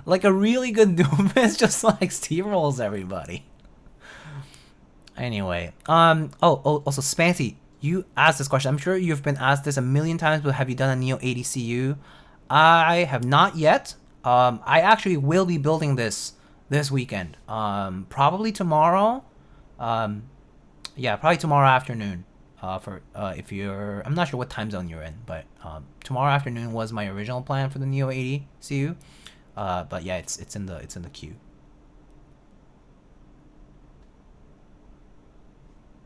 Like a really good Doomfist just like steamrolls everybody. Anyway, also Spancy, you asked this question. I'm sure you've been asked this a million times, but have you done a Neo 80 CU? I have not yet. I actually will be building this weekend. Probably tomorrow. Yeah, probably tomorrow afternoon. If you're, I'm not sure what time zone you're in, but tomorrow afternoon was my original plan for the Neo 80 CU. But yeah, it's in the queue.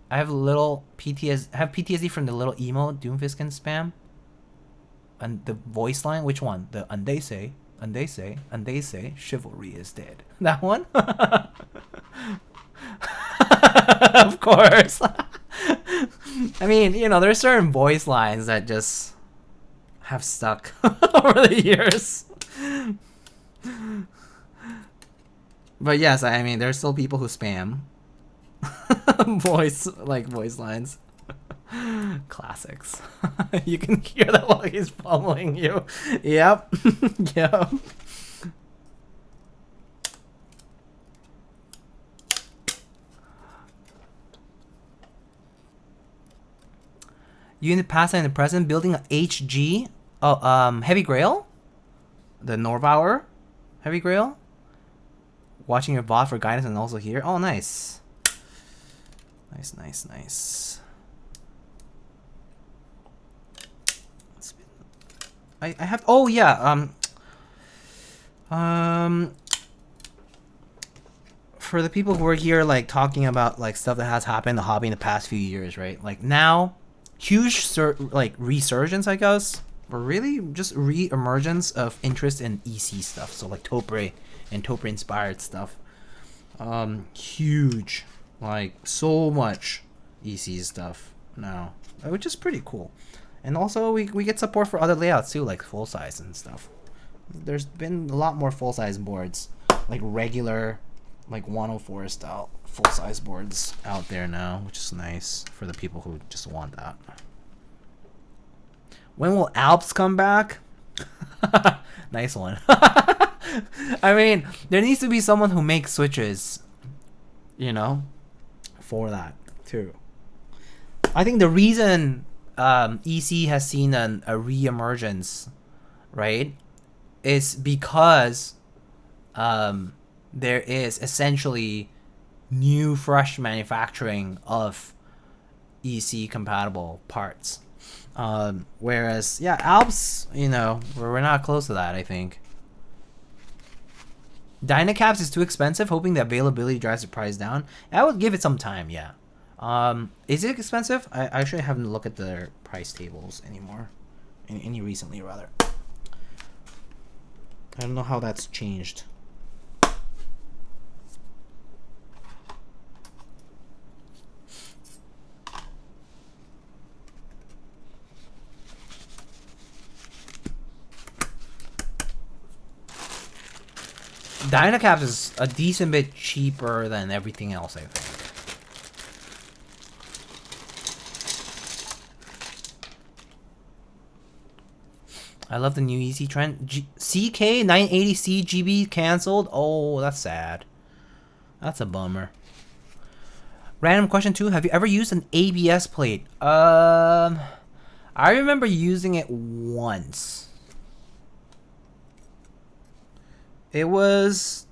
I have little PTSD from the little emo Doomfist can spam. And the voice line, which one? The and they say, chivalry is dead. That one? Of course. I mean, you know, there's certain voice lines that just have stuck over the years. But yes, I mean, there's still people who spam voice lines. Classics. You can hear that while he's following you. Yep. Yep. You in the past and the present building a HG? Oh, Heavy Grail? The Norbauer Heavy Grail? Watching your VOD for guidance and also here. Oh, nice. Nice. I have, oh yeah, for the people who are here like talking about like stuff that has happened in the hobby in the past few years, right? Like now, huge like resurgence, I guess, or really just re-emergence of interest in EC stuff. So like Topre and Topre inspired stuff. Huge, like so much EC stuff now, which is pretty cool. And also we get support for other layouts too, like full size and stuff. There's been a lot more full size boards, like regular, like 104 style full size boards out there now, which is nice for the people who just want that. When will Alps come back? Nice one. I mean, there needs to be someone who makes switches, you know, for that too. I think the reason EC has seen a re-emergence, right, is because there is essentially new fresh manufacturing of EC compatible parts, whereas yeah, Alps, you know, we're not close to that. I think Dynacaps is too expensive, hoping the availability drives the price down. I would give it some time. Yeah. Is it expensive? I actually haven't looked at their price tables anymore. Any recently, rather. I don't know how that's changed. Dynacaps is a decent bit cheaper than everything else, I think. I love the new EC trend. CK980C GB canceled. Oh, that's sad. That's a bummer. Random question 2. Have you ever used an ABS plate? I remember using it once. It was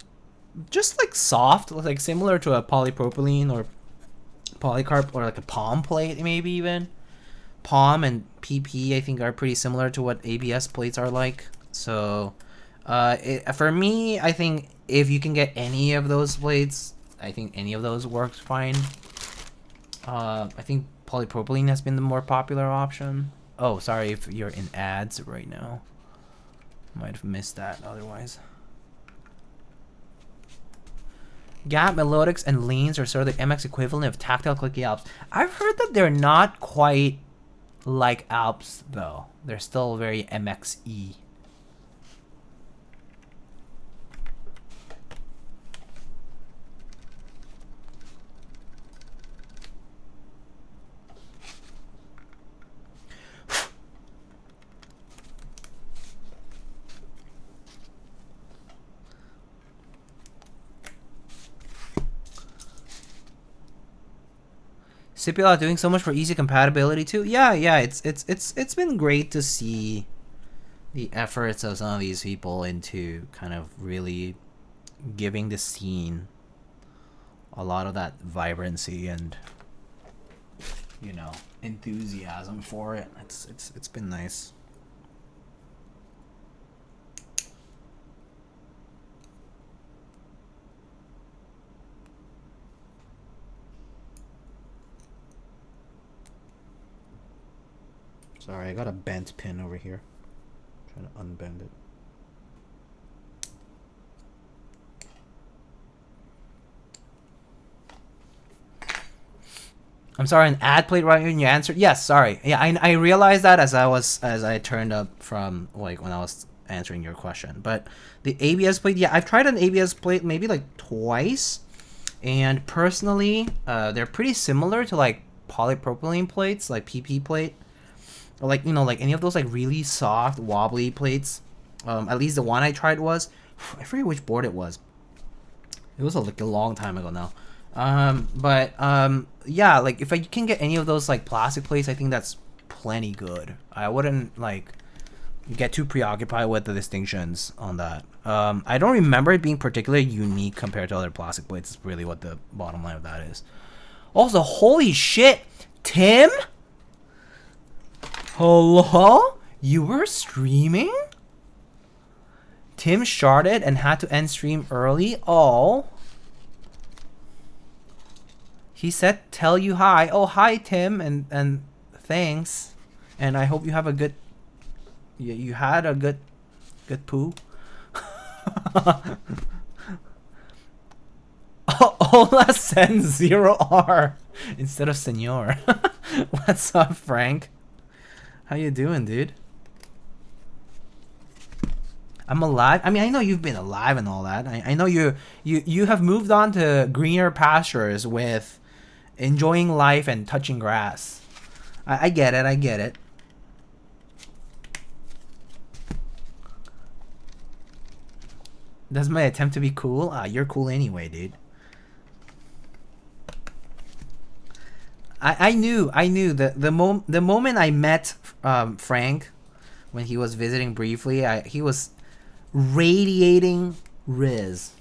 just like soft, like similar to a polypropylene or polycarb or like a palm plate, maybe even. Palm and PP, I think, are pretty similar to what ABS plates are like. So, for me, I think if you can get any of those plates, I think any of those works fine. I think polypropylene has been the more popular option. Oh, sorry if you're in ads right now. Might have missed that otherwise. Gap, melodics, and leans are sort of the MX equivalent of tactile clicky Alps. I've heard that they're not quite like Alps though. They're still very MXE. Sipula doing so much for easy compatibility too. Yeah, it's been great to see the efforts of some of these people into kind of really giving the scene a lot of that vibrancy and, you know, enthusiasm for it. It's been nice. Sorry, I got a bent pin over here. I'm trying to unbend it. I'm sorry, an ad played right when you answered. Yes, sorry. Yeah, I realized that as I turned up from like when I was answering your question. But the ABS plate, yeah, I've tried an ABS plate maybe like twice, and personally, they're pretty similar to like polypropylene plates, like PP plate, or like, you know, like any of those like really soft wobbly plates. At least the one I tried was, I forget which board it was. It was like a long time ago now. Yeah, like if I can get any of those like plastic plates, I think that's plenty good. I wouldn't like get too preoccupied with the distinctions on that. I don't remember it being particularly unique compared to other plastic plates. Is really what the bottom line of that is. Also, holy shit, Tim? Hello? You were streaming? Tim sharded and had to end stream early. Oh. He said, "Tell you hi." Oh, hi, Tim, and thanks, and I hope you have a good. You had a good poo. Ola sends 0R instead of senor. What's up, Frank? How you doing, dude? I'm alive. I mean, I know you've been alive and all that. I know you have moved on to greener pastures with enjoying life and touching grass. I get it. I get it. That's my attempt to be cool. You're cool anyway, dude. I knew that the moment I met Frank when he was visiting briefly, he was radiating Riz.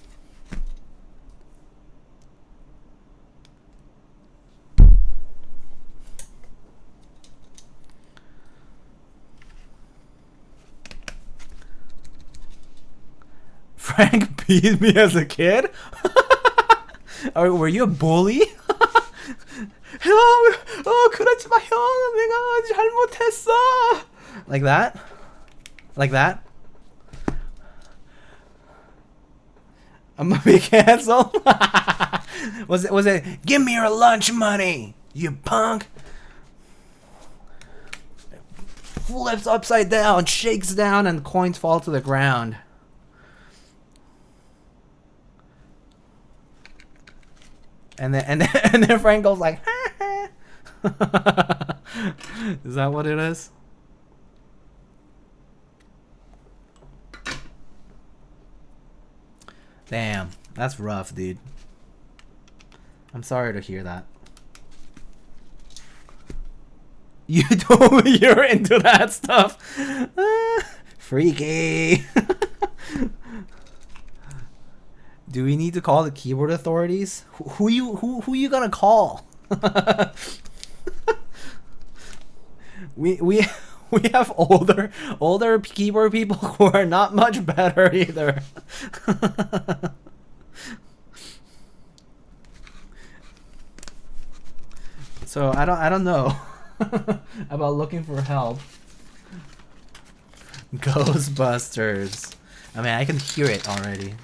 Frank beat me as a kid? Or were you a bully? 형, 그러지 마, 형. 내가 잘못했어. Like that? Like that? I'm gonna be canceled? Was it, "Give me your lunch money, you punk"? Flips upside down, shakes down, and coins fall to the ground. And then Frank goes like, ha ha. Is that what it is? Damn, that's rough, dude. I'm sorry to hear that. You told me you're into that stuff. Freaky. Do we need to call the keyboard authorities? Who you gonna call? we have older keyboard people who are not much better either. So I don't know about looking for help. Ghostbusters. I mean, I can hear it already.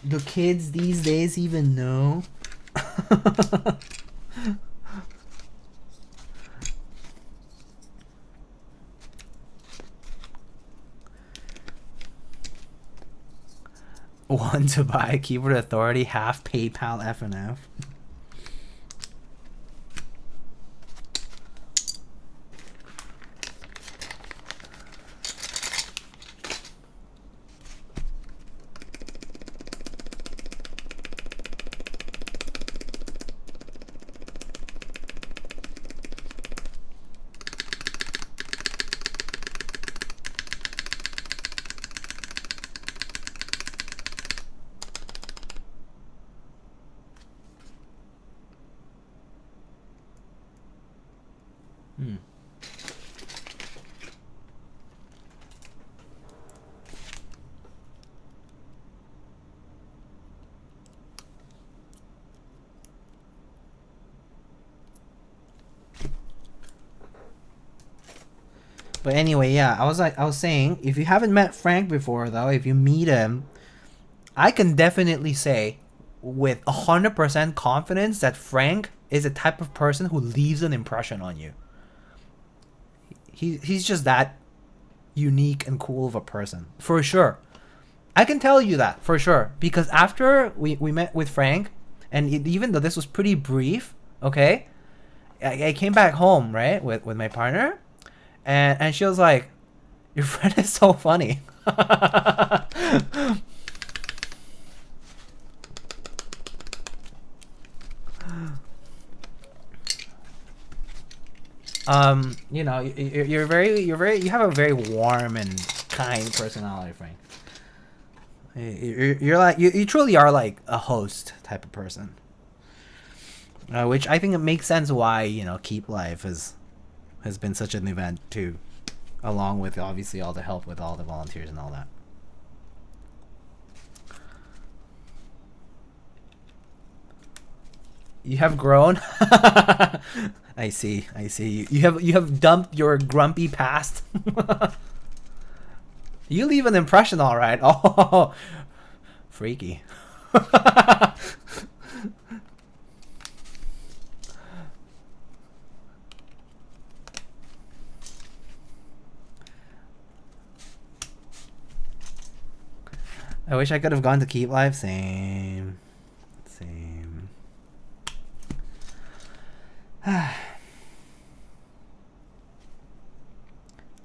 Do kids these days even know? Want to buy a keyboard authority, half PayPal FNF. Hmm. But anyway, yeah, I was saying, if you haven't met Frank before, though, if you meet him, I can definitely say with 100% confidence that Frank is the type of person who leaves an impression on you. He's just that unique and cool of a person, for sure. I can tell you that for sure, because after we met with Frank, and even though this was pretty brief, okay, I came back home, right, with my partner, and she was like, your friend is so funny. You know, you have a very warm and kind personality, Frank. You're like, you truly are like a host type of person, which I think it makes sense why, you know, Keep Life has been such an event too, along with obviously all the help with all the volunteers and all that. You have grown. I see. You have dumped your grumpy past. You leave an impression, all right. Oh, freaky. I wish I could have gone to Keep Life. Same.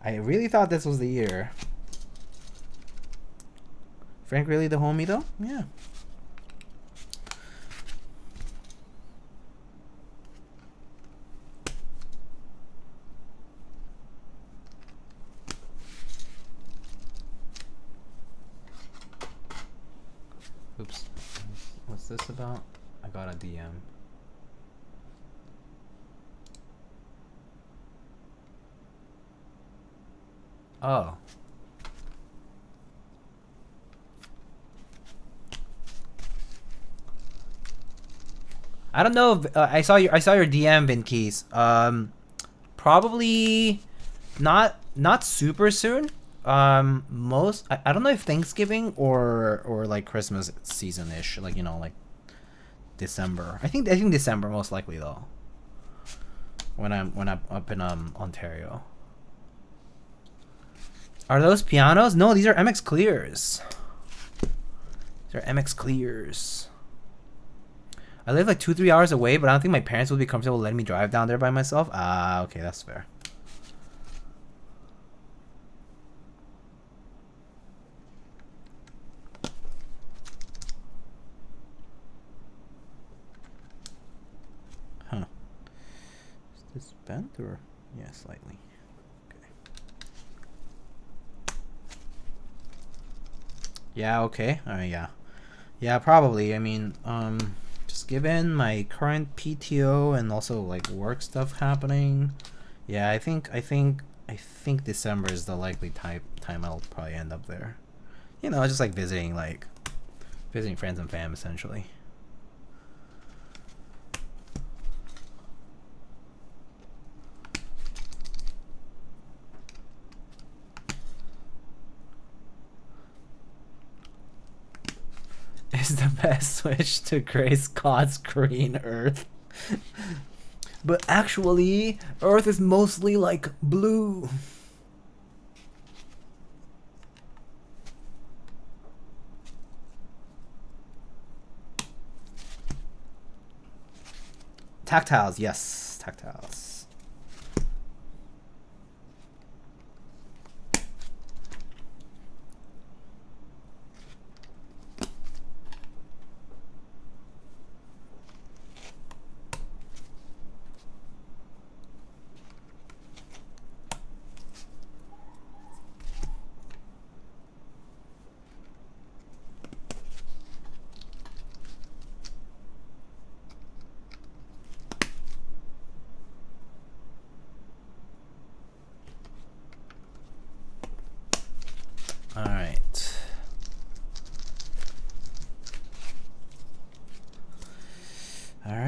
I really thought this was the year. Frank really the homie though? Yeah. Oops. What's this about? I got a DM. Oh. I don't know if I saw your DM, Vinkeys. Probably not super soon. I don't know if Thanksgiving or like Christmas season ish, like, you know, like December. I think December most likely though. When I'm up in Ontario. Are those pianos? No, these are MX Clears. These are MX Clears. I live like 2-3 hours away, but I don't think my parents would be comfortable letting me drive down there by myself. Ah, okay, that's fair. Huh. Is this bent or? Yeah, slightly. Okay. Yeah, okay. Yeah. Yeah, probably. I mean, just given my current PTO and also like work stuff happening, yeah, I think December is the likely time I'll probably end up there. You know, just like visiting friends and fam essentially. Is the best switch to gray Scott's green Earth. But actually, Earth is mostly like blue. Tactiles, yes, tactiles.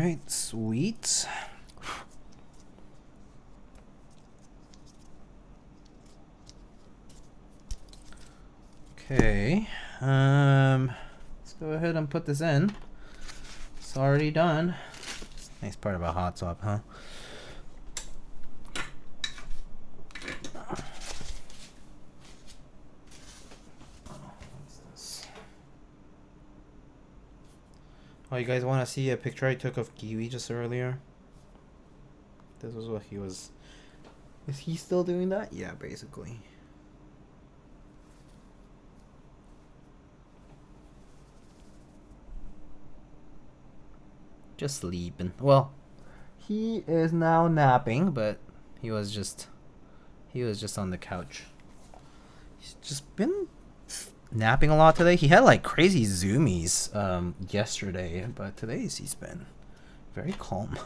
right, sweet. Okay, let's go ahead and put this in. It's already done. Nice part about hot swap, huh? Oh, you guys want to see a picture I took of Kiwi just earlier? This was what he was. Is he still doing that? Yeah, basically. Just sleeping. Well, he is now napping, but he was just on the couch. He's just been napping a lot today. He had like crazy zoomies yesterday, but today's he's been very calm.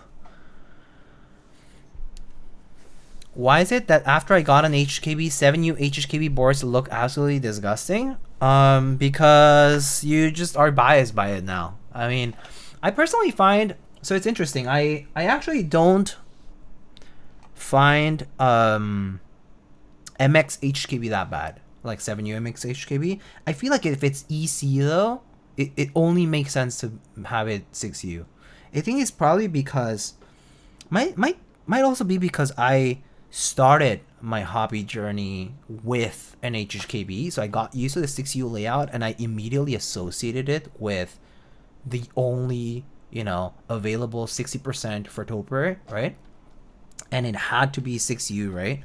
Why is it that after I got an HKB, 7U HKB boards look absolutely disgusting? Because you just are biased by it now. I mean, I personally find, so it's interesting. I actually don't find MX HKB that bad, like 7U MX HKB. I feel like if it's EC though, it only makes sense to have it 6U. I think it's probably because might also be because I started my hobby journey with an HKB, so I got used to the 6U layout and I immediately associated it with the only, you know, available 60% for Topper, right? And it had to be 6U, right?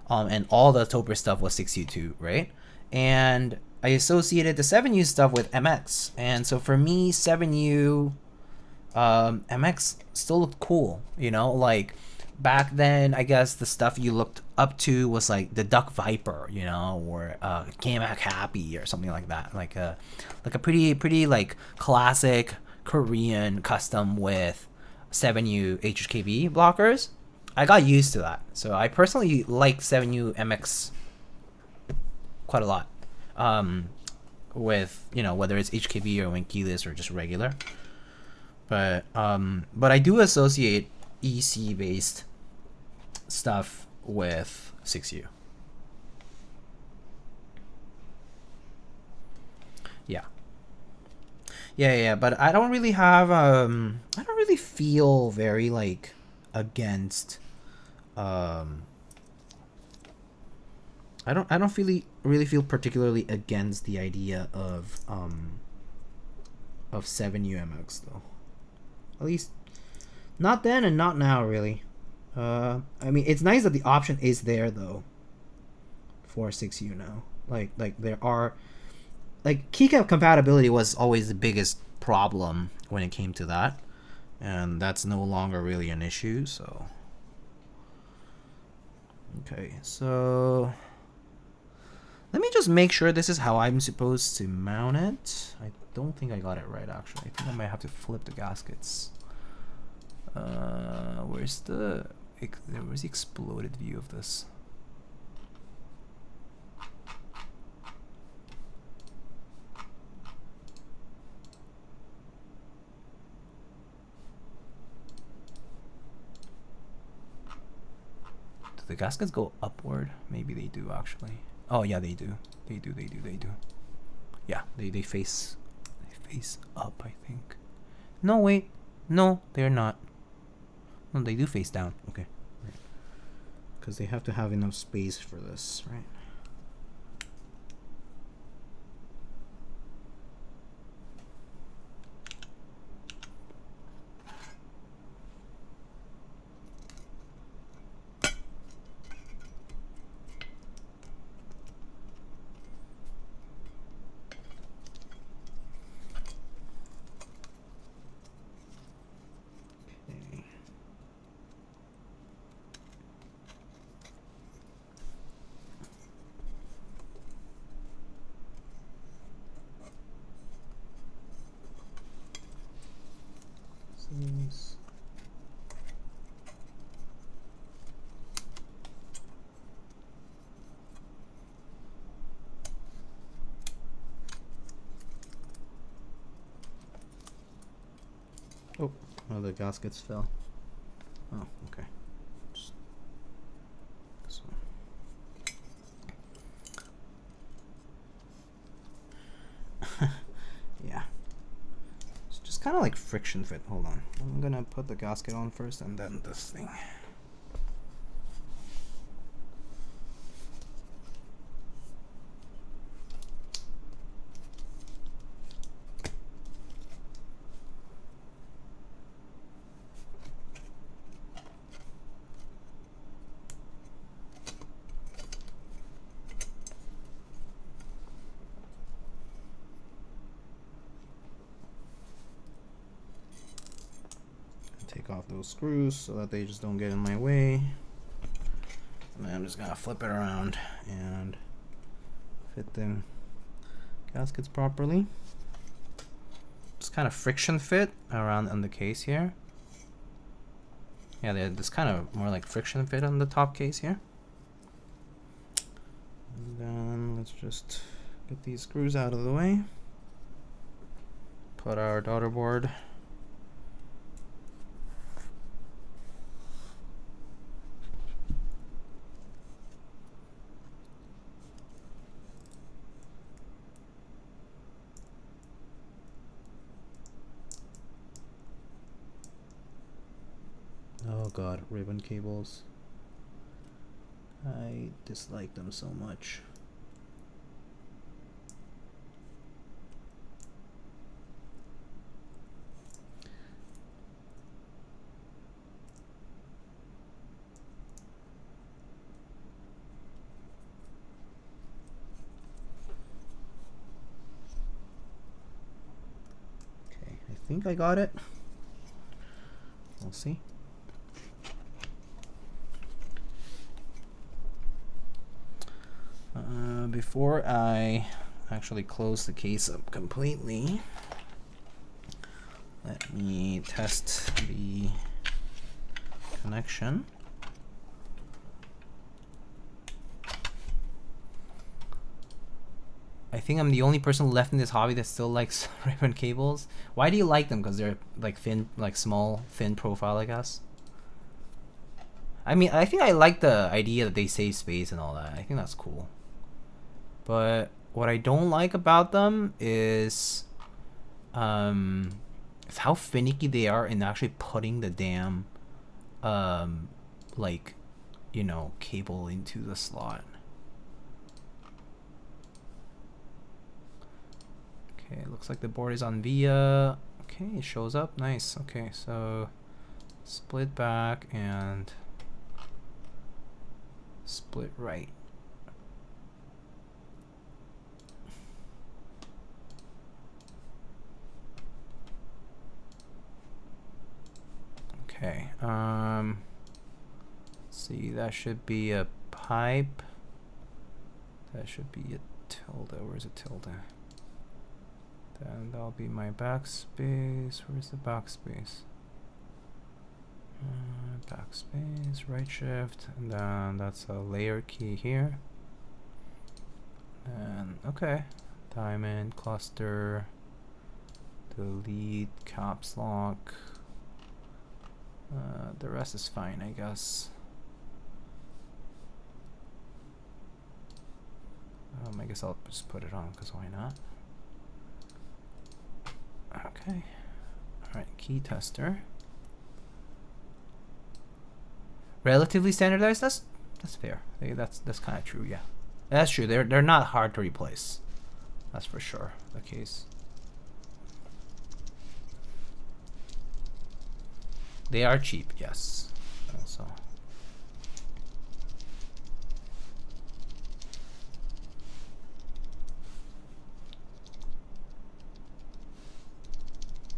And all the Topper stuff was 6U too, right? And I associated the 7U stuff with MX, and so for me 7U MX still looked cool, you know, like back then I guess the stuff you looked up to was like the Duck Viper, you know, or KMAC Happy or something like that, like a pretty like classic Korean custom with 7U HKB blockers. I got used to that, so I personally like 7U MX quite a lot, with, you know, whether it's HKB or Winkeyless or just regular, but I do associate EC based stuff with 6U. Yeah, but I don't really have I don't really feel very like against I don't really feel particularly against the idea of 7U MX though. At least not then and not now, really. I mean, it's nice that the option is there though for 6U now. Like there are, like, keycap compatibility was always the biggest problem when it came to that, and that's no longer really an issue. So okay, so let me just make sure this is how I'm supposed to mount it. I don't think I got it right, actually. I think I might have to flip the gaskets. Where's the exploded view of this? Do the gaskets go upward? Maybe they do, actually. Oh yeah, they do. They do. Yeah, they face up, I think. No, wait. No, they're not. No, they do face down. Okay. Right. Because they have to have enough space for this, right? Oh, Oh, the gaskets fell. Oh, okay. Just this one. Yeah. It's just kind of like friction fit. Hold on. I'm gonna put the gasket on first and then this thing. Take off those screws so that they just don't get in my way. And then I'm just gonna flip it around and fit the gaskets properly. Just kind of friction fit around on the case here. Yeah, this kind of more like friction fit on the top case here. And then let's just get these screws out of the way. Put our daughter board. Oh god, ribbon cables. I dislike them so much. Okay, I think I got it. We'll see. Before I actually close the case up completely, let me test the connection. I think I'm the only person left in this hobby that still likes ribbon cables. Why do you like them? Because they're like thin, like small, thin profile, I guess. I mean, I think I like the idea that they save space and all that. I think that's cool. But what I don't like about them is how finicky they are in actually putting the damn like, you know, cable into the slot. Okay, looks like the board is on via. Okay, it shows up. Nice. Okay, so split back and split right. Okay, let's see, that should be a pipe. That should be a tilde. Where's a tilde? Then that'll be my backspace. Where's the backspace? Backspace, right shift, and then that's a layer key here. And okay, diamond, cluster, delete, caps lock. The rest is fine, I guess. I guess I'll just put it on because why not? Okay. All right, key tester. Relatively standardized. That's fair. That's kind of true. Yeah, that's true. They're not hard to replace. That's for sure the case. They are cheap, yes. Also.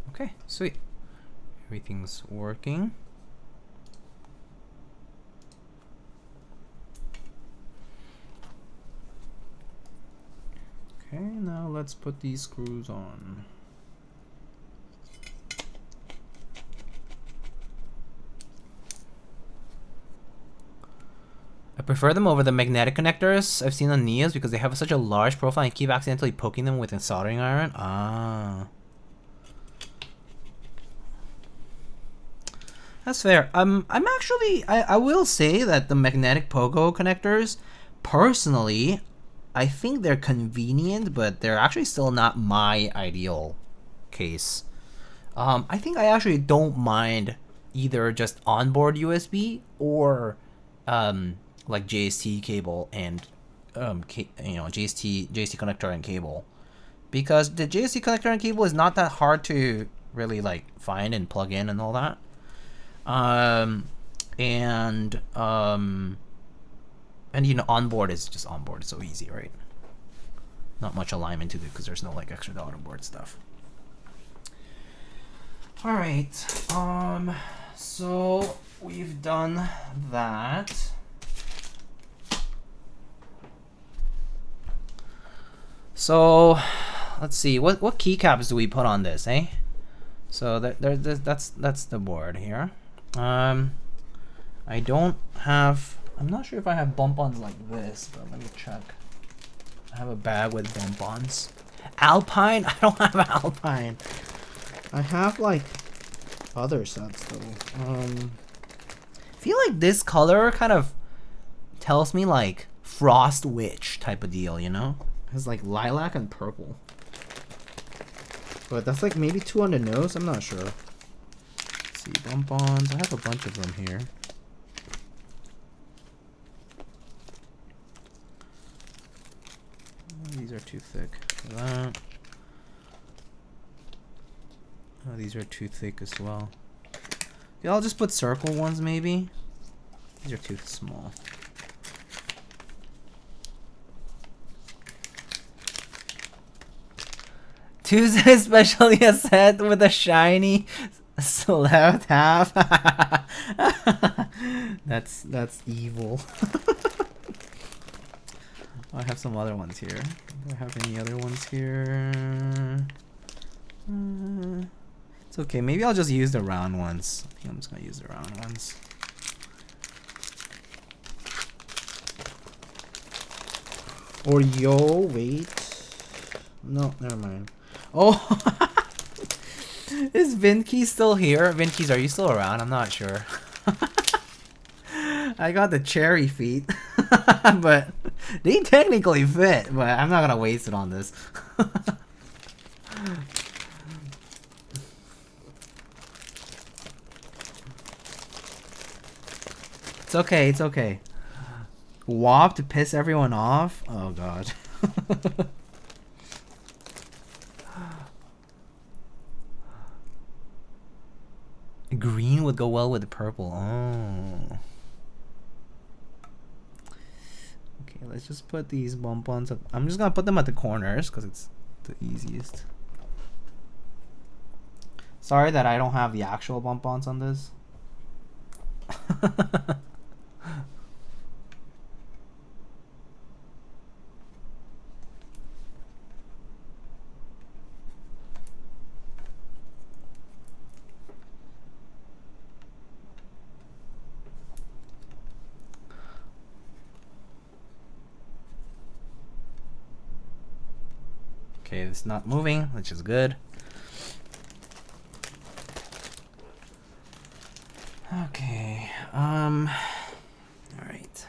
Okay, sweet. Everything's working. Okay, now let's put these screws on. I prefer them over the magnetic connectors I've seen on Nias because they have such a large profile and I keep accidentally poking them with a soldering iron. Ah. That's fair. I'm actually, I will say that the magnetic pogo connectors, personally, I think they're convenient, but they're actually still not my ideal case. I think I actually don't mind either just onboard USB or like JST cable and JST connector and cable, because the JST connector and cable is not that hard to really like find and plug in and all that. And you know, onboard is just onboard. It's so easy, right? Not much alignment to it because there's no like extra onboard stuff. All right. So we've done that. So let's see. What keycaps do we put on this, eh? So that's the board here. I don't have. I'm not sure if I have bump-ons like this, but let me check. I have a bag with bump-ons. Alpine? I don't have Alpine. I have like other sets though. I feel like this color kind of tells me like Frost Witch type of deal, you know? It has like lilac and purple. But that's like maybe 2 on the nose. I'm not sure. Let's see, bump-ons. I have a bunch of them here. These are too thick for that. Oh, these are too thick as well. Yeah, I'll just put circle ones maybe. These are too small. Tuesday especially a set with a shiny left half. That's evil. I have some other ones here. Do I have any other ones here? It's okay. Maybe I'll just use the round ones. I think I'm just gonna use the round ones. Or yo, wait. No, never mind. Oh, is Vinkey still here? Vinkeys, are you still around? I'm not sure. I got the cherry feet, but they technically fit, but I'm not gonna waste it on this. It's okay, it's okay. WAP to piss everyone off? Oh god. Green would go well with the purple. Oh. Okay, let's just put these bump-ons. I'm just gonna put them at the corners because it's the easiest. Sorry that I don't have the actual bump-ons on this. Okay, it's not moving, which is good. Okay, all right.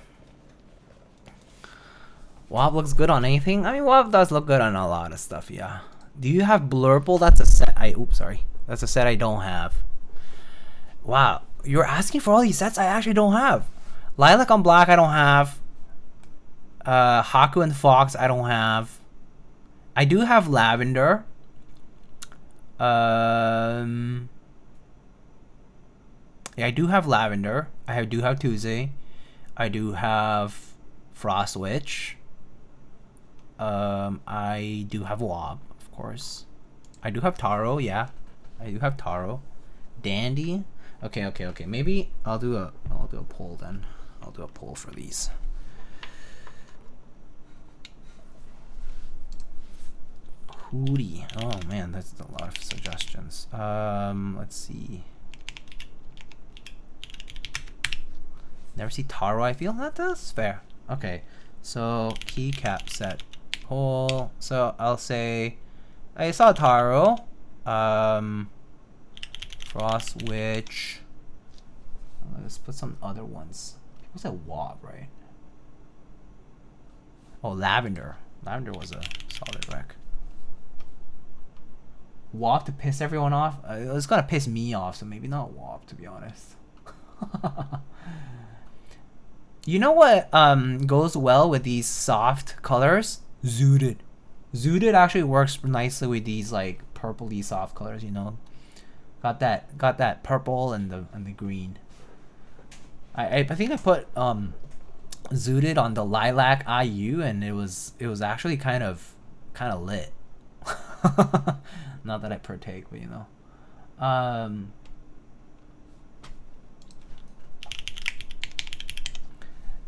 WAP looks good on anything. I mean, WAP does look good on a lot of stuff, yeah. Do you have Blurple? That's a set oops, sorry. That's a set I don't have. Wow, you're asking for all these sets I actually don't have. Lilac on Black I don't have. Haku and Fox I don't have. I do have Lavender. Yeah, I do have Lavender. I do have Tuesday. I do have Frost Witch. I do have WAP, of course. I do have Taro, yeah. I do have Taro. Dandy. Okay. Maybe I'll do a poll then. I'll do a poll for these. Hootie. Oh man, that's a lot of suggestions. Let's see. Never see Taro, I feel. That's fair. Okay. So keycap set poll. So I'll say I saw Taro. Frost Witch. let's put some other ones. What's that? Wop, right? Oh, lavender. Lavender was a solid rec. Wop to piss everyone off? It's gonna piss me off, so maybe not Wop, to be honest. You know what goes well with these soft colors? Zooted. Zooted actually works nicely with these like purpley soft colors, you know. Got that purple and the green. I think I put Zooted on the lilac IU, and it was actually kind of lit. Not that I partake, but you know.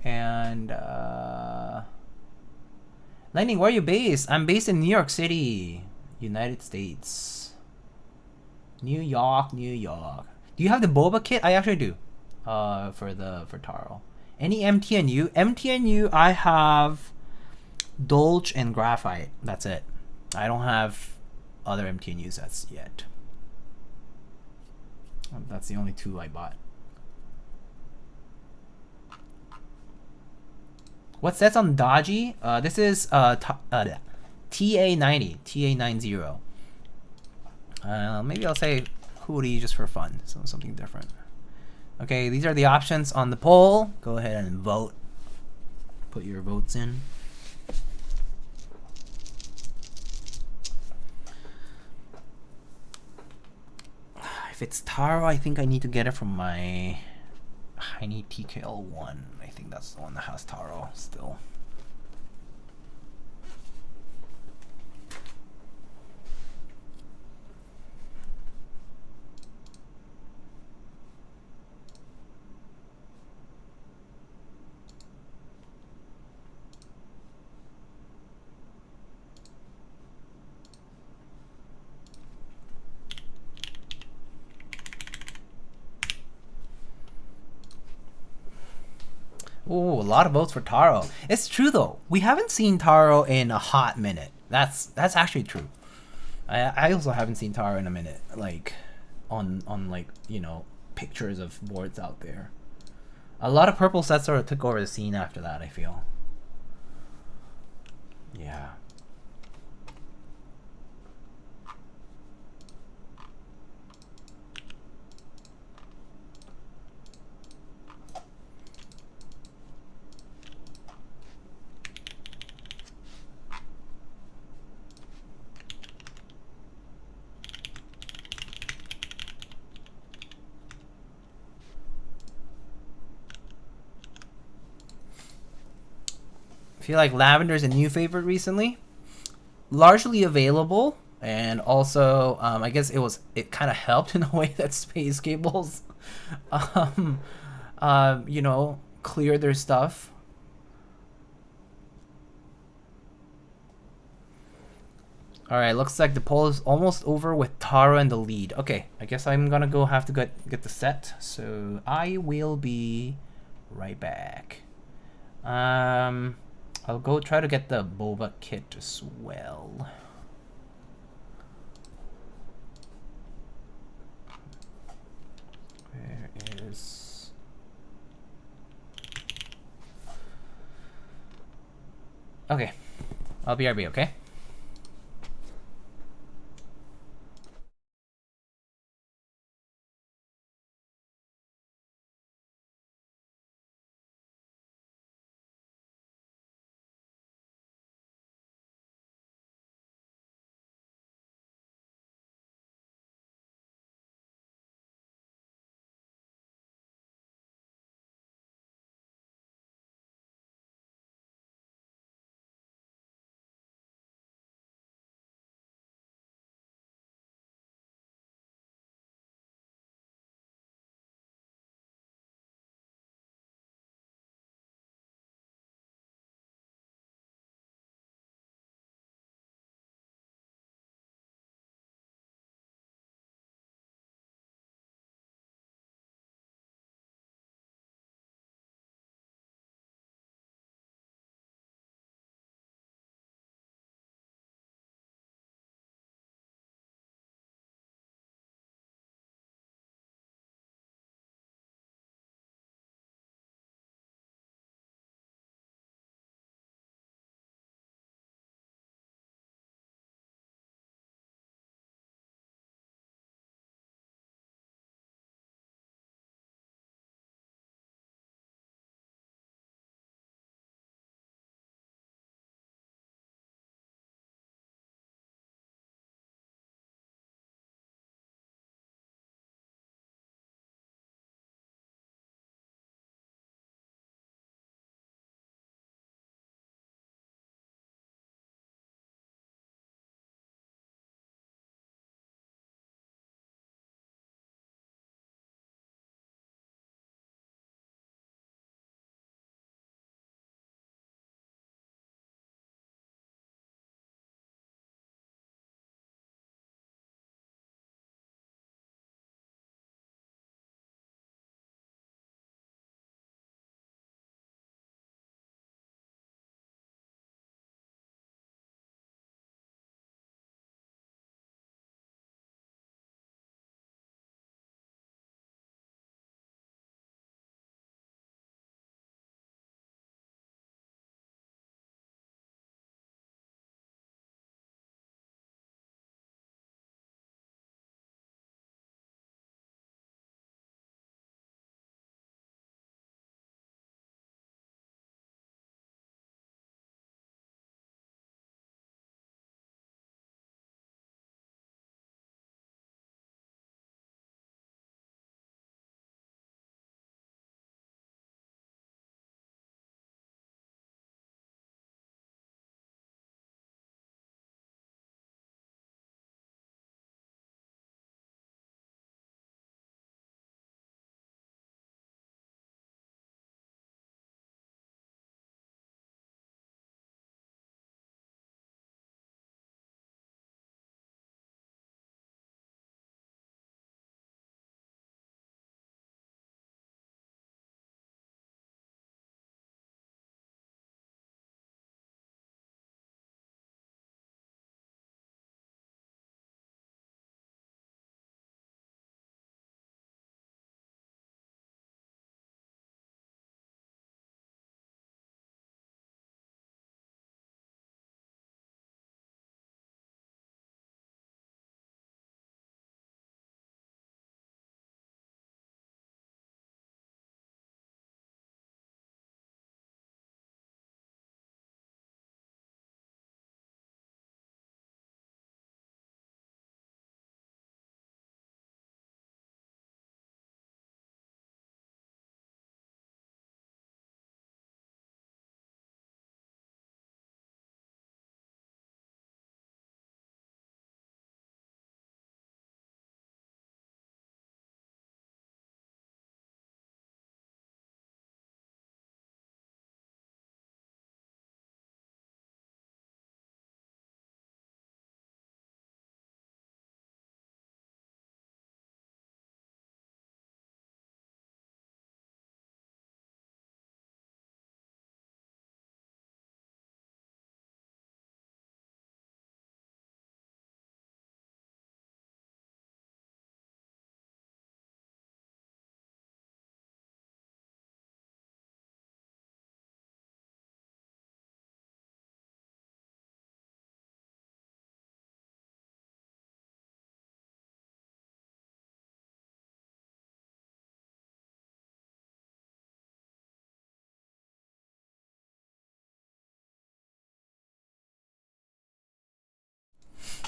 And Lightning, where are you based? I'm based in New York City, United States. New York, New York. Do you have the boba kit? I actually do. For Taro. Any MTNU? MTNU, I have Dolce and Graphite. That's it. I don't have other MTNU sets yet. That's the only two I bought. What sets on Dodgy? This is TA90. TA90. Maybe I'll say Hootie just for fun. So something different. Okay, these are the options on the poll. Go ahead and vote. Put your votes in. If it's Taro, I think I need to get it from my Heine TKL1. I think that's the one that has Taro still. Ooh, a lot of votes for Taro. It's true though. We haven't seen Taro in a hot minute. That's actually true. I also haven't seen Taro in a minute. Like on like, you know, pictures of boards out there. A lot of purple sets sort of took over the scene after that, I feel. Yeah. I feel like lavender is a new favorite recently. Largely available, and also I guess it kind of helped in a way that space cables, you know, clear their stuff. All right, looks like the poll is almost over with Taro in the lead. Okay, I guess I'm gonna go have to get the set, so I will be right back. I'll go try to get the boba kit as well. Where is... Okay, I'll be RB, okay?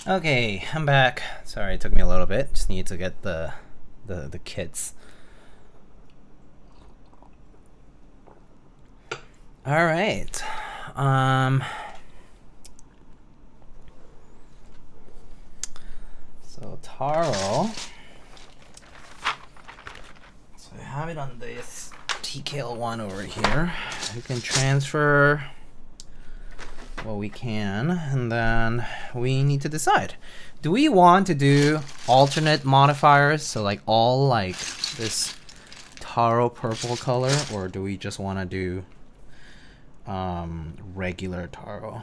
Okay, I'm back. Sorry, it took me a little bit. Just need to get the kits. All right. So Taro. So I have it on this TKL one over here. We can transfer what we can, and then we need to decide. Do we want to do alternate modifiers, so like all like this Taro purple color, or do we just want to do regular Taro?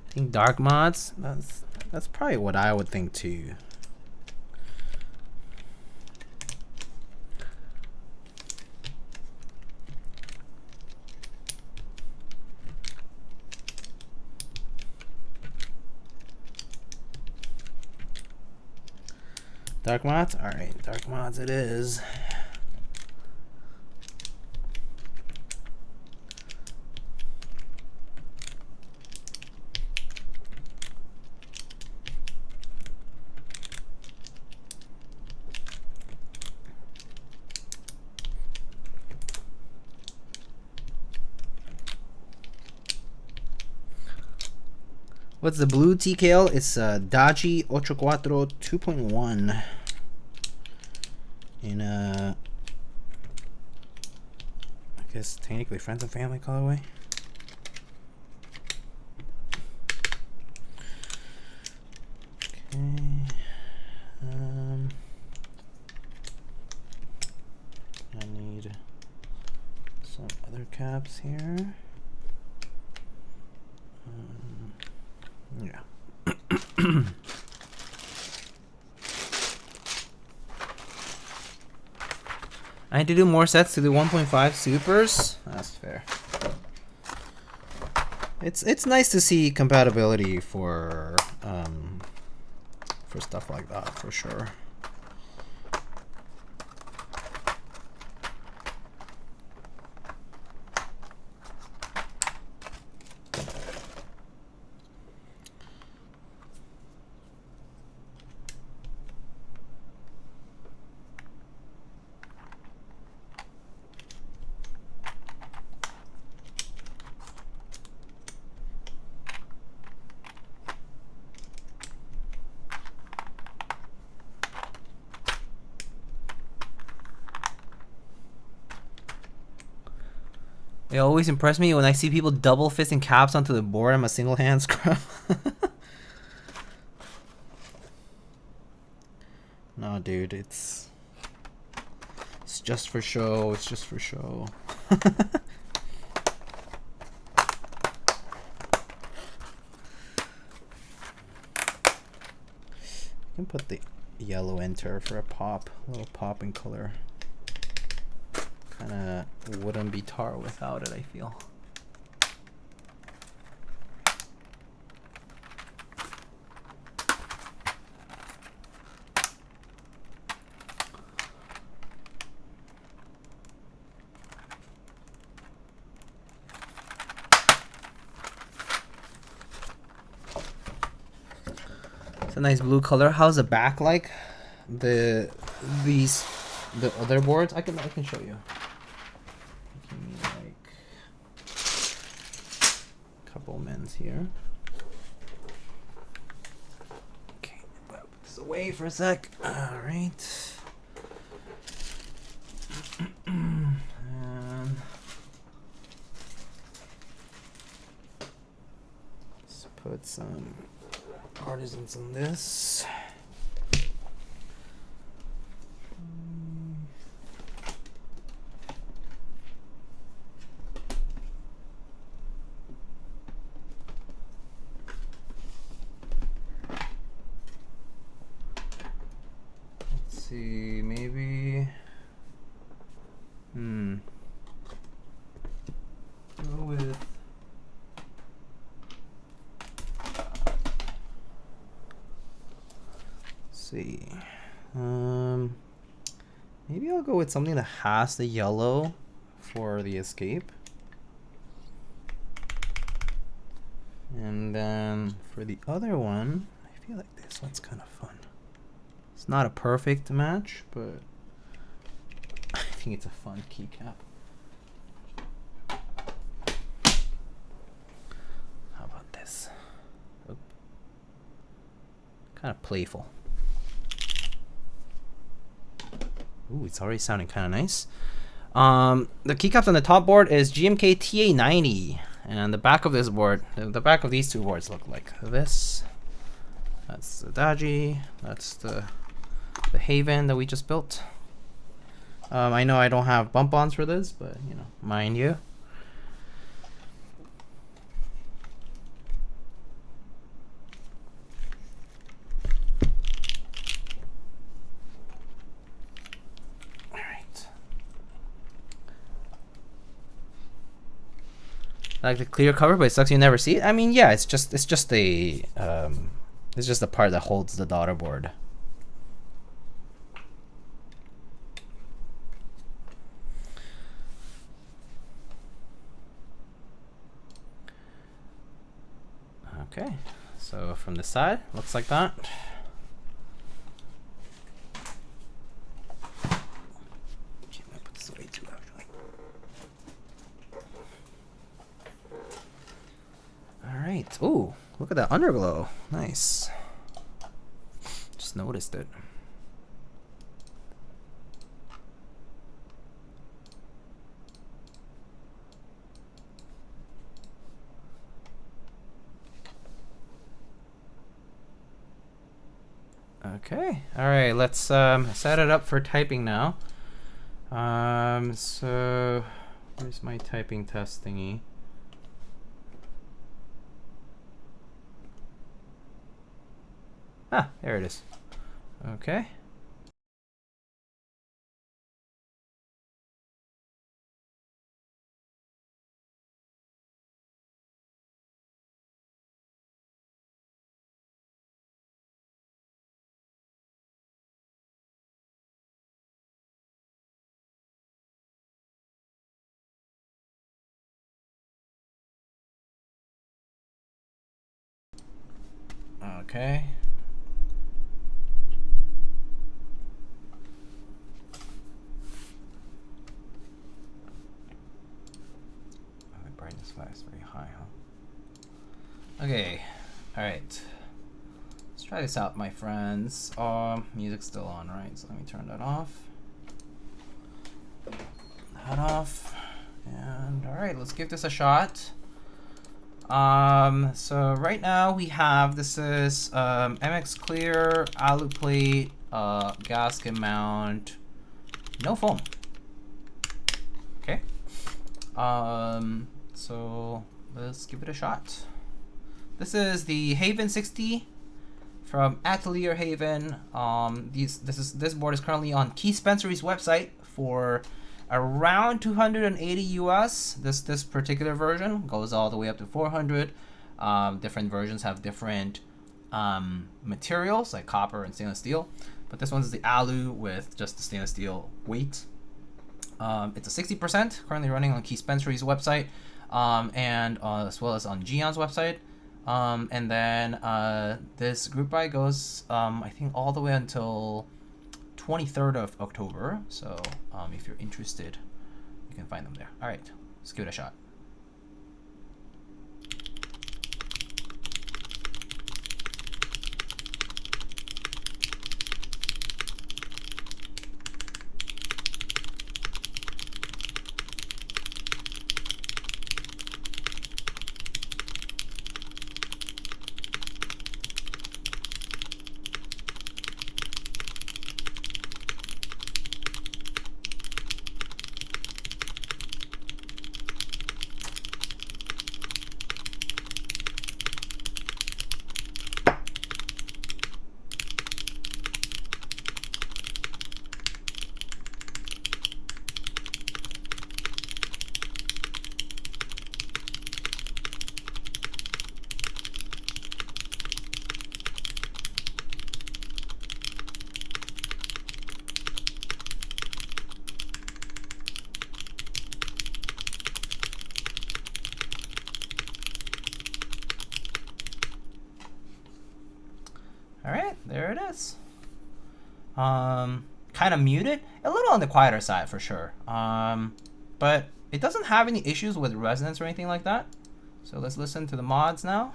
I think dark mods, that's probably what I would think too. Dark mods? Alright, dark mods it is. What's the blue TKL? It's Daji 84 2.1 in I guess technically friends and family colorway. Okay. I need some other caps here. Yeah. I need to do more sets to the 1.5 supers. That's fair. It's nice to see compatibility for stuff like that, for sure. It always impresses me when I see people double fisting caps onto the board. I'm a single hand scrub. No, dude, it's just for show. It's just for show. I can put the yellow enter for a pop, a little pop in color. Kinda wouldn't be Taro without it, I feel. It's a nice blue color. How's the back like? The other boards? I can show you. Give me like a couple men's here. Okay, put this away for a sec. All right. And let's put some artisans in this. See, maybe go with see I'll go with something that has the yellow for the escape. And then for the other one, I feel like this one's kind of fun. It's not a perfect match, but I think it's a fun keycap. How about this? Oop. Kind of playful. Ooh, it's already sounding kind of nice. The keycaps on the top board is GMK TA90, and the back of this board, the back of these two boards look like this. That's the Daji. That's the Haven that we just built. I know I don't have bump-ons for this, but you know, mind you. Like the clear cover, but it sucks you never see it. I mean, yeah, it's just the part that holds the daughter board. Okay, so from the side, looks like that. Alright, ooh, look at that underglow. Nice. Just noticed it. Okay, alright, let's set it up for typing now. So where's my typing test thingy? Ah, there it is. Okay. Okay. Brightness flag is very high, huh? Okay. All right. Let's try this out, my friends. Music's still on, right? So let me turn that off. That off. And all right, let's give this a shot. So right now we have, this is MX clear, alu plate, gasket mount, no foam. Okay. So let's give it a shot. This is the Haven60 from Atelier Haven. This board is currently on Keycaps' website for around 280 US. This particular version goes all the way up to 400. Different versions have different materials like copper and stainless steel, but this one's the alu with just the stainless steel weight. It's a 60%, currently running on Keycaps' website, and as well as on Geon's website. And then this group buy goes, I think, all the way until 23rd of October. So if you're interested, you can find them there. All right, let's give it a shot. it is. Kind of muted, a little on the quieter side for sure. But it doesn't have any issues with resonance or anything like that. So let's listen to the mods now.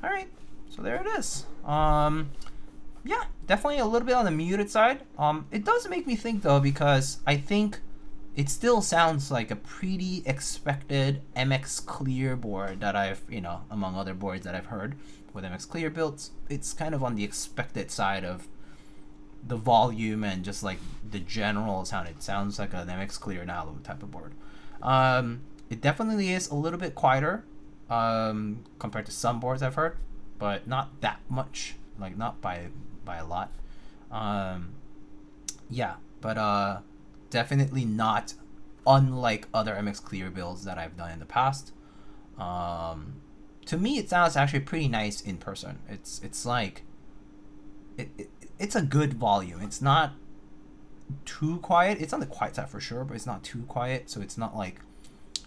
All right, so there it is. Yeah, definitely a little bit on the muted side. It does make me think though, because I think it still sounds like a pretty expected MX Clear board that I've, you know, among other boards that I've heard with MX Clear builds. It's kind of on the expected side of the volume and just like the general sound. It sounds like an MX Clear Lube type of board. It definitely is a little bit quieter compared to some boards I've heard, but not that much, like not by a lot. Yeah, but definitely not unlike other MX Clear builds that I've done in the past. To me, it sounds actually pretty nice in person. It's like it's a good volume. It's not too quiet. It's on the quiet side for sure, but it's not too quiet. So it's not like,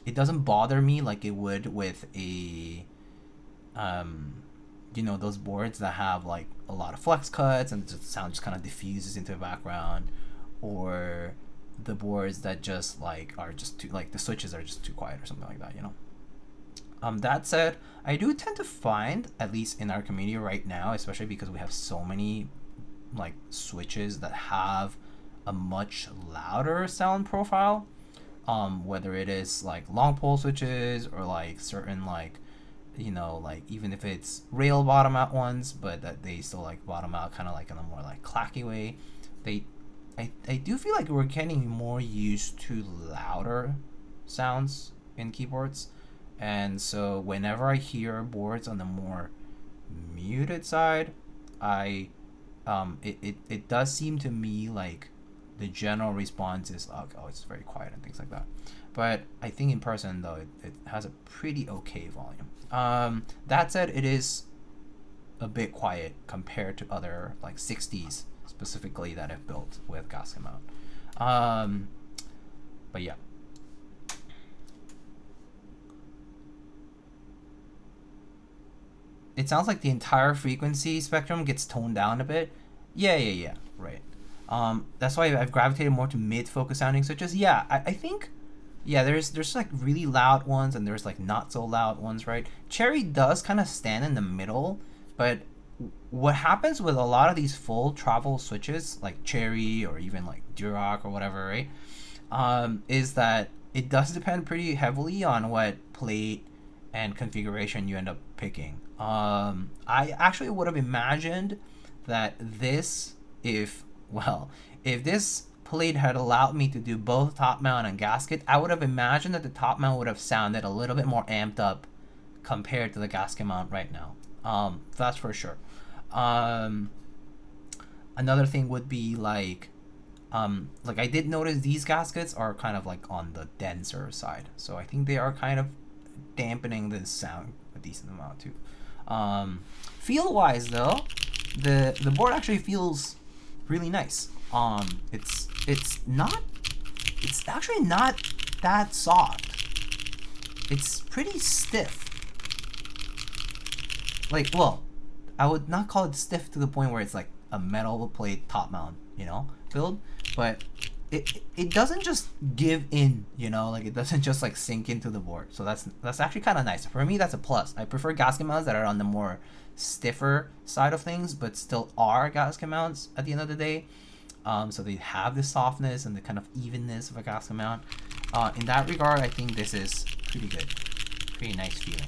it doesn't bother me like it would with a you know, those boards that have like a lot of flex cuts and the sound just kind of diffuses into the background, or the boards that just like are just too, like the switches are just too quiet or something like that, you know. That said, I do tend to find, at least in our community right now, especially because we have so many like switches that have a much louder sound profile, whether it is like long pole switches or like certain like, you know, like even if it's rail bottom out ones, but that they still like bottom out kind of like in a more like clacky way. I do feel like we're getting more used to louder sounds in keyboards, and so whenever I hear boards on the more muted side, it does seem to me like the general response is like, oh, it's very quiet and things like that. But I think in person though, it has a pretty okay volume. That said, it is a bit quiet compared to other like 60s specifically that I've built with gasket mount. But yeah. It sounds like the entire frequency spectrum gets toned down a bit. Yeah, right. That's why I've gravitated more to mid-focus sounding switches. Yeah, I think, yeah, there's like really loud ones and there's like not so loud ones, right? Cherry does kind of stand in the middle, but what happens with a lot of these full travel switches, like Cherry or even like Duroc or whatever, right, is that it does depend pretty heavily on what plate and configuration you end up picking. I actually would have imagined that this, if this plate had allowed me to do both top mount and gasket, I would have imagined that the top mount would have sounded a little bit more amped up compared to the gasket mount right now. That's for sure. Another thing would be like I did notice these gaskets are kind of like on the denser side, so I think they are kind of dampening the sound a decent amount too. Feel wise though, the board actually feels really nice. It's actually not that soft. It's pretty stiff. Like, well, I would not call it stiff to the point where it's like a metal plate top mount, you know, build, but it doesn't just give in, you know, like it doesn't just like sink into the board. So that's actually kind of nice. For me, that's a plus. I prefer gasket mounts that are on the more stiffer side of things, but still are gasket mounts at the end of the day. So they have the softness and the kind of evenness of a gasket mount. In that regard, I think this is pretty good, pretty nice feeling.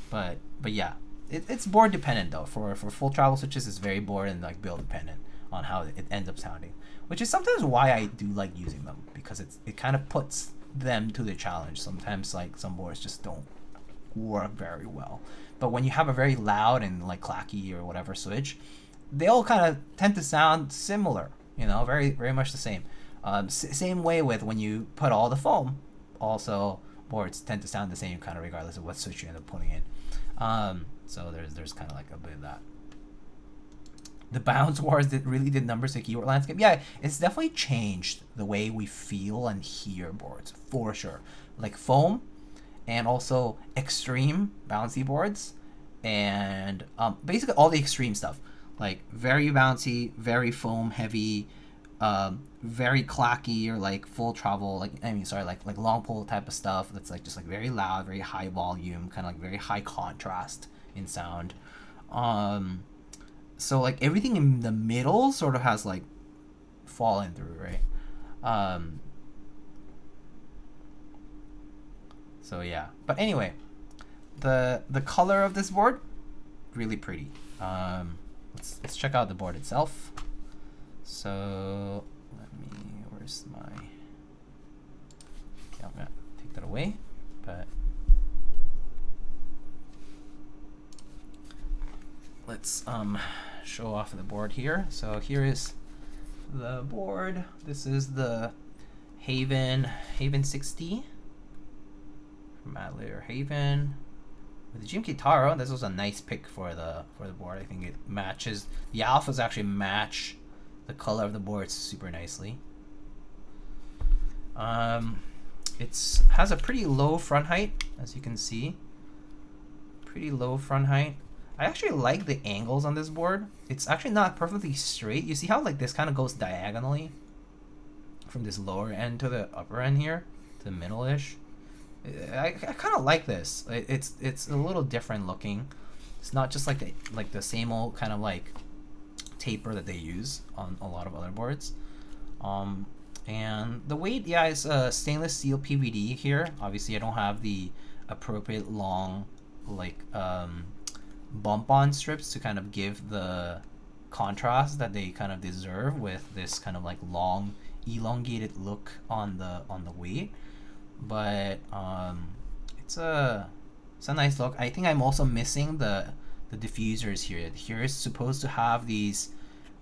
But yeah, it's board dependent though. For full travel switches, it's very board and like build dependent on how it ends up sounding, which is sometimes why I do like using them, because it kind of puts them to the challenge. Sometimes like some boards just don't work very well, but when you have a very loud and like clacky or whatever switch, they all kind of tend to sound similar, you know, very very much the same. Same way with when you put all the foam, also boards tend to sound the same kind of regardless of what switch you end up putting in. So there's kind of like a bit of that. The bounce wars really did numbers to keyboard landscape. Yeah, it's definitely changed the way we feel and hear boards for sure. Like foam, and also extreme bouncy boards, and basically all the extreme stuff, like very bouncy, very foam heavy, very clacky, or like full travel, like long pull type of stuff that's like just like very loud, very high volume, kind of like very high contrast in sound. So like everything in the middle sort of has like fallen through, right? So yeah, but anyway, the color of this board, really pretty. Let's check out the board itself. So where's my, okay, I'm gonna take that away, but let's show off the board here. So here is the board. This is the Haven60 from Atelier Haven with the GMK Taro. This was a nice pick for the board. I think it matches, the alphas actually match the color of the board super nicely. It has a pretty low front height, as you can see. Pretty low front height. I actually like the angles on this board. It's actually not perfectly straight. You see how like this kind of goes diagonally from this lower end to the upper end here, to the middle-ish. I kind of like this. It's a little different looking. It's not just like the same old kind of like taper that they use on a lot of other boards. And the weight, yeah, is stainless steel PVD here. Obviously, I don't have the appropriate long like bump on strips to kind of give the contrast that they kind of deserve with this kind of like long elongated look on the weight. But it's a nice look. I think I'm also missing the diffusers here. Here is supposed to have these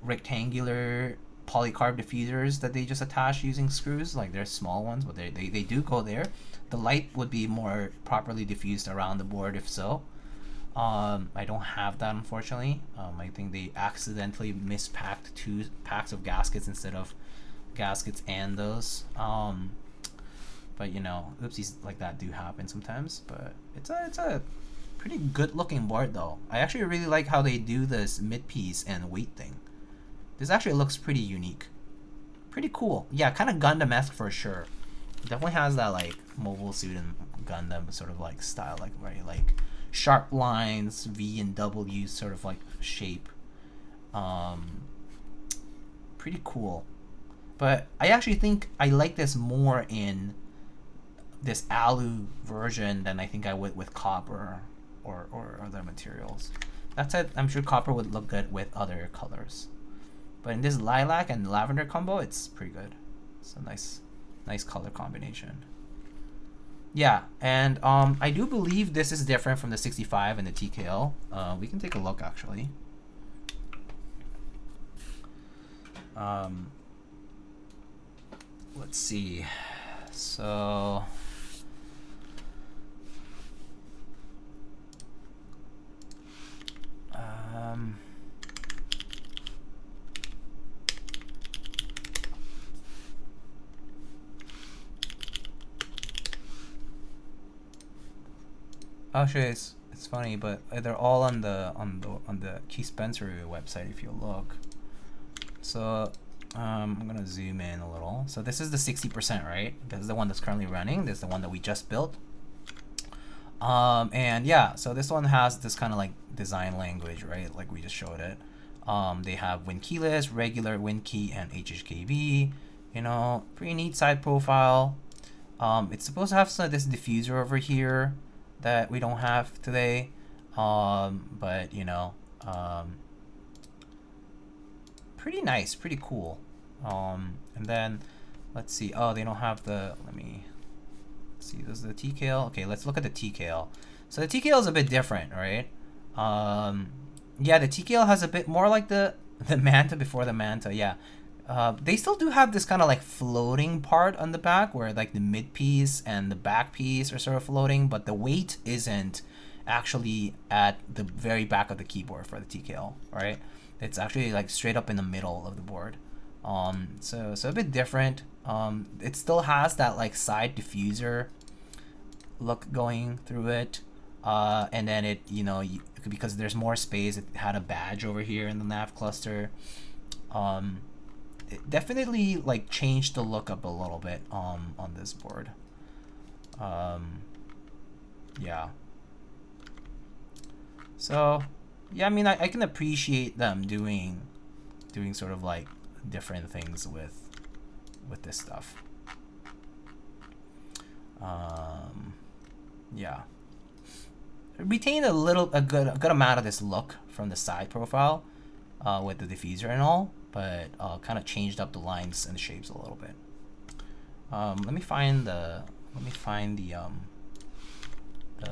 rectangular polycarb diffusers that they just attach using screws. Like they're small ones, but they do go there. The light would be more properly diffused around the board if so. I don't have that, unfortunately. I think they accidentally mispacked 2 packs of gaskets instead of gaskets and those. But you know, oopsies like that do happen sometimes. But it's a pretty good looking board though. I actually really like how they do this mid piece and weight thing. This actually looks pretty unique. Pretty cool. Yeah, kind of Gundam-esque for sure. It definitely has that like Mobile Suit and Gundam sort of like style, like very like sharp lines, V and W sort of like shape. Pretty cool. But I actually think I like this more in this alu version than I think I would with copper or other materials. That said, I'm sure copper would look good with other colors. But in this lilac and lavender combo, it's pretty good. It's a nice color combination. Yeah, and I do believe this is different from the 65 and the TKL. We can take a look actually. Let's see. So actually, it's funny, but they're all on the Key Spencer website if you look. So I'm gonna zoom in a little. So this is the 60%, right? This is the one that's currently running. This is the one that we just built. And yeah, so this one has this kind of like design language, right? Like we just showed it. They have Win keyless, regular Win key, and HHKB. You know, pretty neat side profile. It's supposed to have some of this diffuser over here that we don't have today. But you know, pretty nice, pretty cool. And then let's see. Oh, they don't have the. Let me see. This is the TKL. Okay, let's look at the TKL. So the TKL is a bit different, right? Yeah, the TKL has a bit more like the Manta before the Manta. Yeah. They still do have this kind of like floating part on the back where like the mid piece and the back piece are sort of floating, but the weight isn't actually at the very back of the keyboard for the TKL, right? It's actually like straight up in the middle of the board. So a bit different. It still has that like side diffuser look going through it. And then it, you know, because there's more space, it had a badge over here in the nav cluster. It definitely like changed the look up a little bit on this board. Yeah. So yeah, I mean, I can appreciate them doing sort of like different things with this stuff. Yeah. Retained a good amount of this look from the side profile with the diffuser and all, but kind of changed up the lines and the shapes a little bit. Let me find the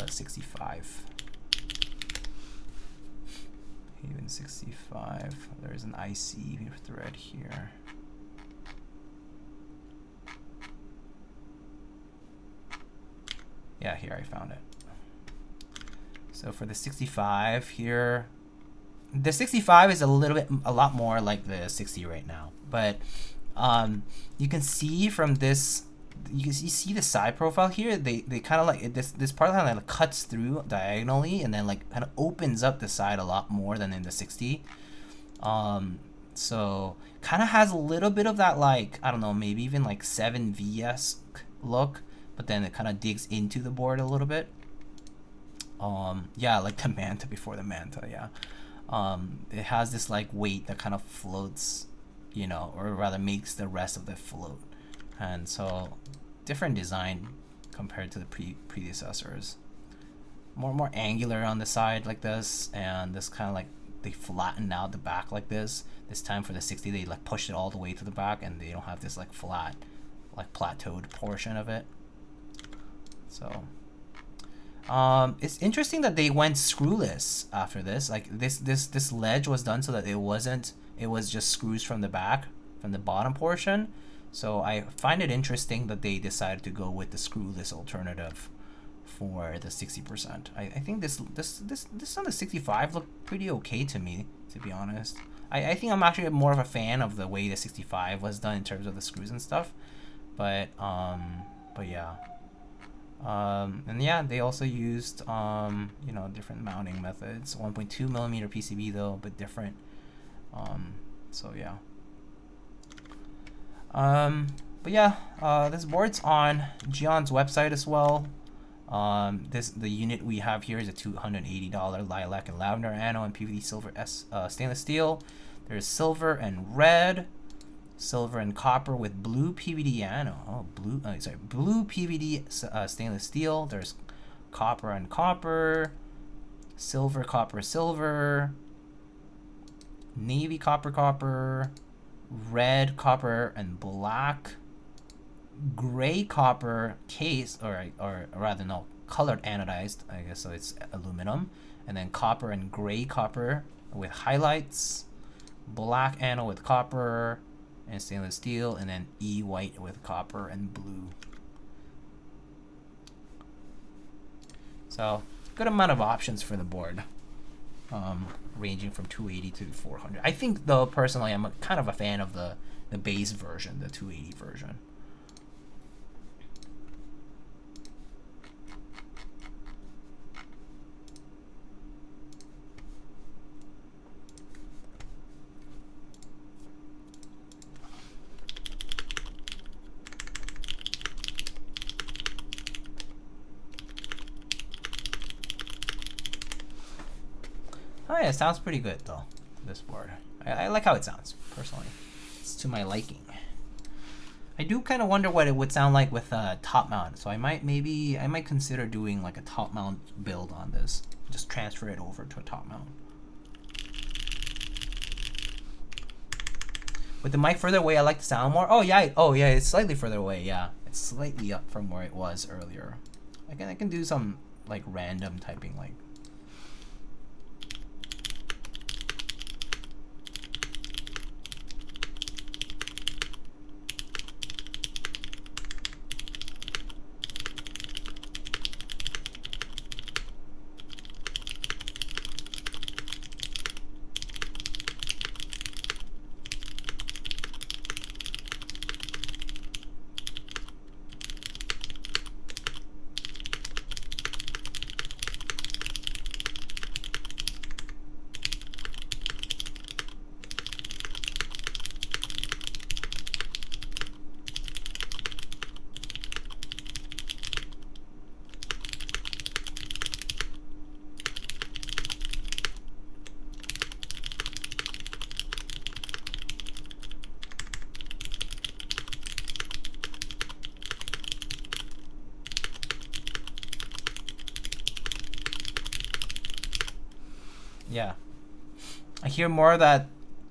65. Haven65. There's an IC thread here. Yeah, here I found it. So for the 65 here, the 65 is a lot more like the 60 right now. But you can see from this, you see the side profile here. They kind of like this part kind of like cuts through diagonally and then like kind of opens up the side a lot more than in the 60. So kind of has a little bit of that, like, I don't know, maybe even like 7V-esque look, but then it kind of digs into the board a little bit. Yeah, like the Manta before the Manta. Yeah. It has this like weight that kind of floats, you know, or rather makes the rest of the float. And so different design compared to the predecessors. More angular on the side like this, and this kind of like they flatten out the back like this. This time for the 60 they like pushed it all the way to the back, and they don't have this like flat, like plateaued portion of it. So it's interesting that they went screwless after this. Like this ledge was done so that it was just screws from the back, from the bottom portion. So I find it interesting that they decided to go with the screwless alternative for the 60%. I think this on the 65 looked pretty okay to me, to be honest. I think I'm actually more of a fan of the way the 65 was done in terms of the screws and stuff. But yeah. And yeah, they also used you know, different mounting methods. 1.2 millimeter PCB though, but different. So yeah. But yeah, this board's on Geon's website as well. The unit we have here is a $280 lilac and lavender anode and PVD silver stainless steel. There's silver and red, silver and copper with blue PVD anode. Oh, blue PVD stainless steel. There's copper and copper, silver, copper, silver, navy copper, copper, red copper and black, gray copper case, or rather no, colored anodized, I guess, so it's aluminum, and then copper and gray copper with highlights, black anode with copper and stainless steel, and then white with copper and blue. So good amount of options for the board, ranging from 280 to 400. I think though personally I'm kind of a fan of the base version, the 280 version. Oh yeah, it sounds pretty good though, this board. I like how it sounds, personally. It's to my liking. I do kind of wonder what it would sound like with a top mount. So I might consider doing like a top mount build on this. Just transfer it over to a top mount. With the mic further away, I like the sound more. Oh yeah, it's slightly further away. Yeah, it's slightly up from where it was earlier. I can do some like random typing like. Yeah. I hear more of that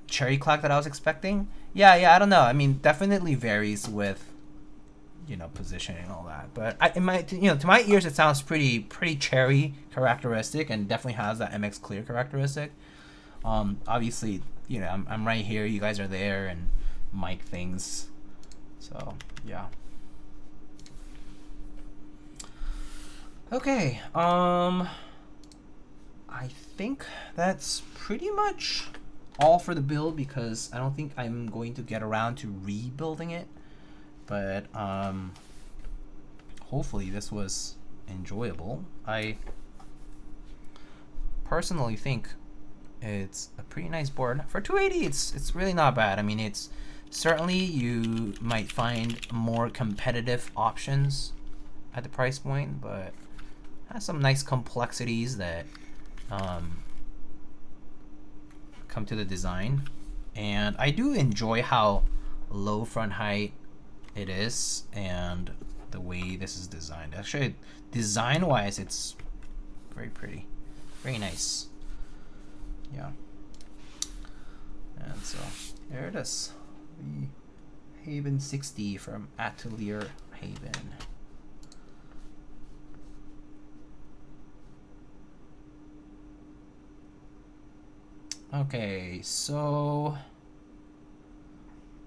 cherry clack that I was expecting. Yeah, I don't know. I mean, definitely varies with, you know, positioning and all that. But to my ears, it sounds pretty cherry characteristic, and definitely has that MX clear characteristic. Obviously, you know, I'm right here, you guys are there, and mic things. So yeah. Okay. I think that's pretty much all for the build, because I don't think I'm going to get around to rebuilding it. But hopefully this was enjoyable. I personally think it's a pretty nice board for 280. It's really not bad. I mean, it's certainly, you might find more competitive options at the price point, but it has some nice complexities that come to the design. And I do enjoy how low front height it is, and the way this is designed. Actually, design wise, it's very pretty, very nice. Yeah. And so there it is, the Haven60 from Atelier Haven. Okay, so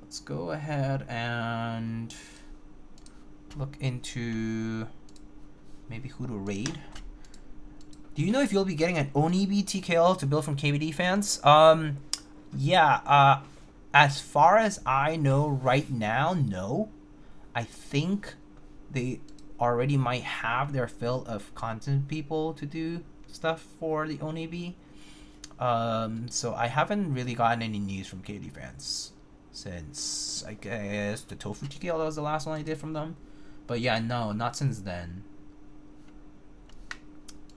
let's go ahead and look into maybe who to raid. Do you know if you'll be getting an Onibi TKL to build from KBD fans? Yeah, as far as I know right now, no. I think they already might have their fill of content people to do stuff for the Onibi. So I haven't really gotten any news from KD fans since, I guess, the Tofu TKL, that was the last one I did from them. But yeah, no, not since then,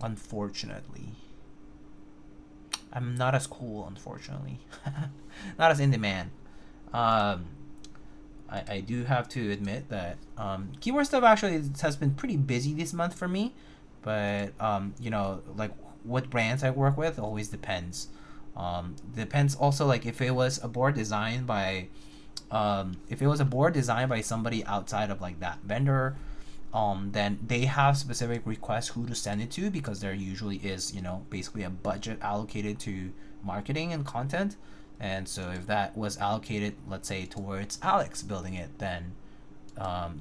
unfortunately. I'm not as cool, unfortunately. Not as in demand. I do have to admit that keyword stuff actually has been pretty busy this month for me, but you know, like what brands I work with always depends. Depends also, like if it was a board designed by somebody outside of like that vendor, then they have specific requests who to send it to, because there usually is, you know, basically a budget allocated to marketing and content. And so if that was allocated, let's say, towards Alex building it, then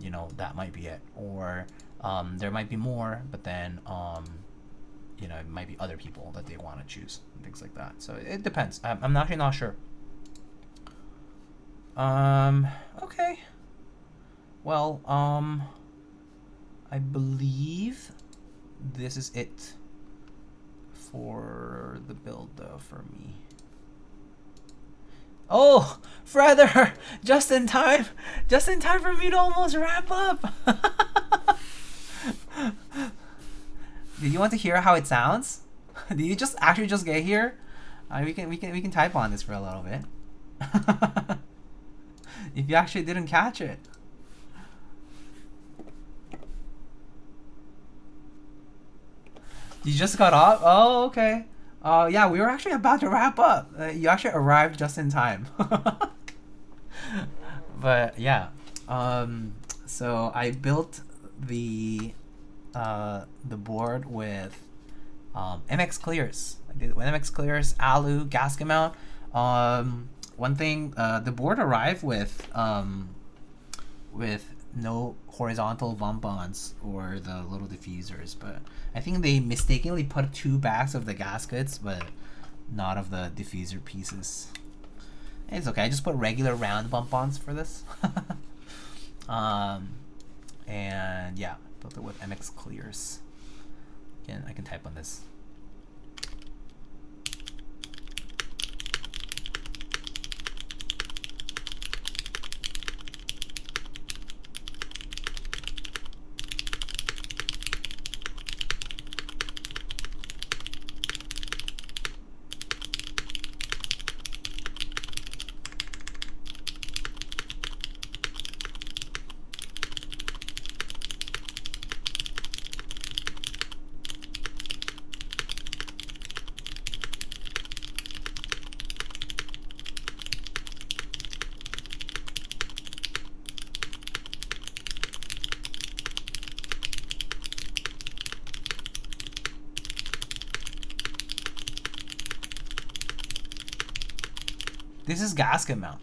you know, that might be it. Or there might be more, but then you know, it might be other people that they want to choose and things like that. So it depends. I'm actually not sure. Okay. Well, I believe this is it for the build, though, for me. Oh, Feather! Just in time for me to almost wrap up. Did you want to hear how it sounds? Did you just get here? We can type on this for a little bit. If you actually didn't catch it. You just got off? Oh, okay. Yeah, we were actually about to wrap up. You actually arrived just in time. But yeah, so I built the board with MX clears. I did with MX clears, alu, gasket mount. One thing, the board arrived with no horizontal bump-ons or the little diffusers, but I think they mistakenly put 2 bags of the gaskets, but not of the diffuser pieces. It's okay. I just put regular round bump-ons for this. And yeah, built it with MX clears. Again, I can type on this. This is gasket mount.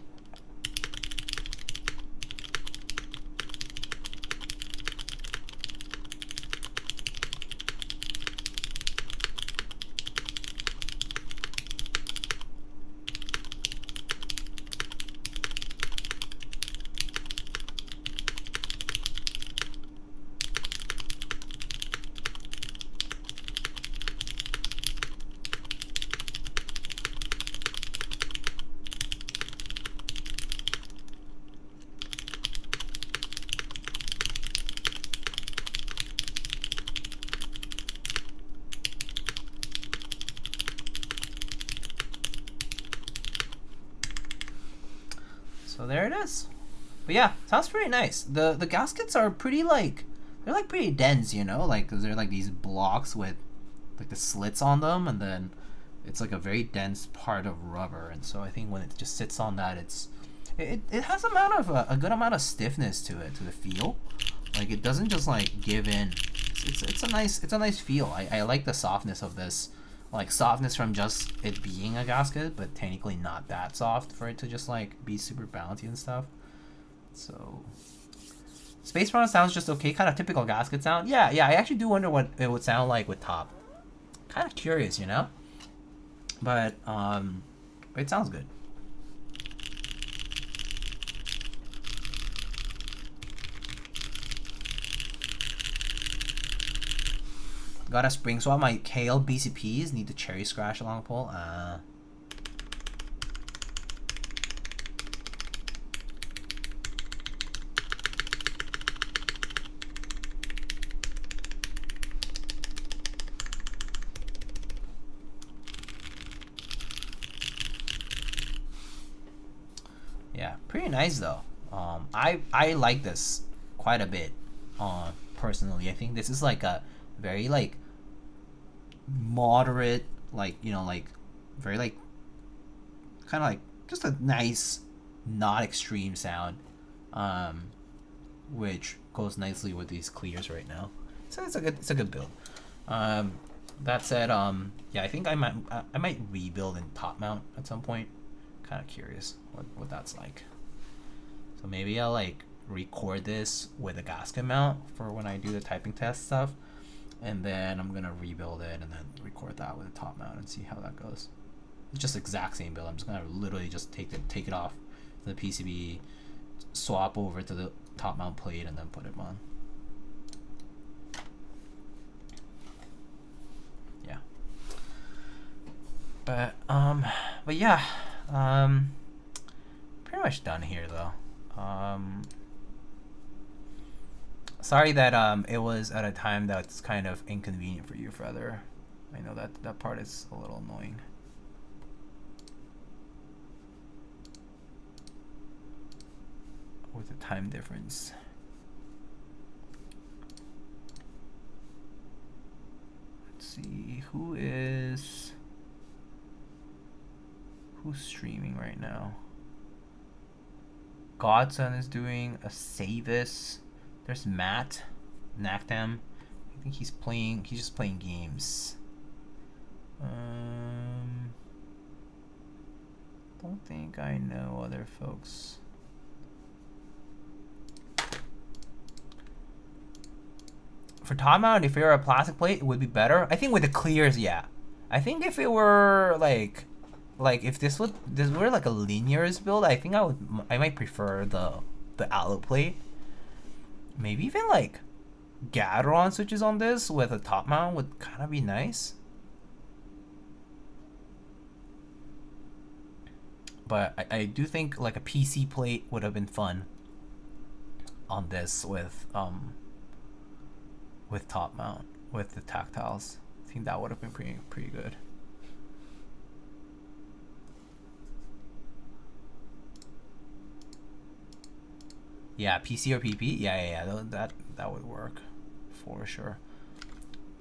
So there it is. But yeah, sounds pretty nice. The gaskets are pretty like, they're like pretty dense, you know, like cause they're like these blocks with like the slits on them, and then it's like a very dense part of rubber, and so I think when it just sits on that, it has a good amount of stiffness to it, to the feel. Like it doesn't just like give in. It's a nice feel. I like the softness of this. Like softness from just it being a gasket, but technically not that soft for it to just like be super bouncy and stuff. So space run sounds just okay, kind of typical gasket sound. Yeah, I actually do wonder what it would sound like with top. Kind of curious, you know? But it sounds good. Got a spring swap. My KL BCPs need the cherry scratch along pole. Yeah, pretty nice though. I like this quite a bit. Personally, I think this is like a very like moderate, like, you know, like very like kind of like just a nice, not extreme sound, which goes nicely with these clears right now. So it's a good build. That said, yeah, I think I might rebuild in top mount at some point. Kind of curious what that's like. So maybe I'll like record this with a gasket mount for when I do the typing test stuff, and then I'm gonna rebuild it and then record that with a top mount and see how that goes. It's just exact same build. I'm just gonna literally just take it off the PCB, swap over to the top mount plate, and then put it on. Yeah. But yeah, pretty much done here though. Sorry that it was at a time that's kind of inconvenient for you, Feather. I know that part is a little annoying. With the time difference. Let's see who's streaming right now. Godson is doing a Savis. There's Matt Nakdam. I think he's just playing games. Don't think I know other folks. For top mount, if it were a plastic plate, it would be better. I think with the clears, yeah. I think if it were like if this were like a linears build, I think I might prefer the allo plate. Maybe even like Gateron switches on this with a top mount would kind of be nice. But I do think like a PC plate would have been fun on this with top mount with the tactiles. I think that would have been pretty good. Yeah, PC or PP. Yeah. That would work for sure.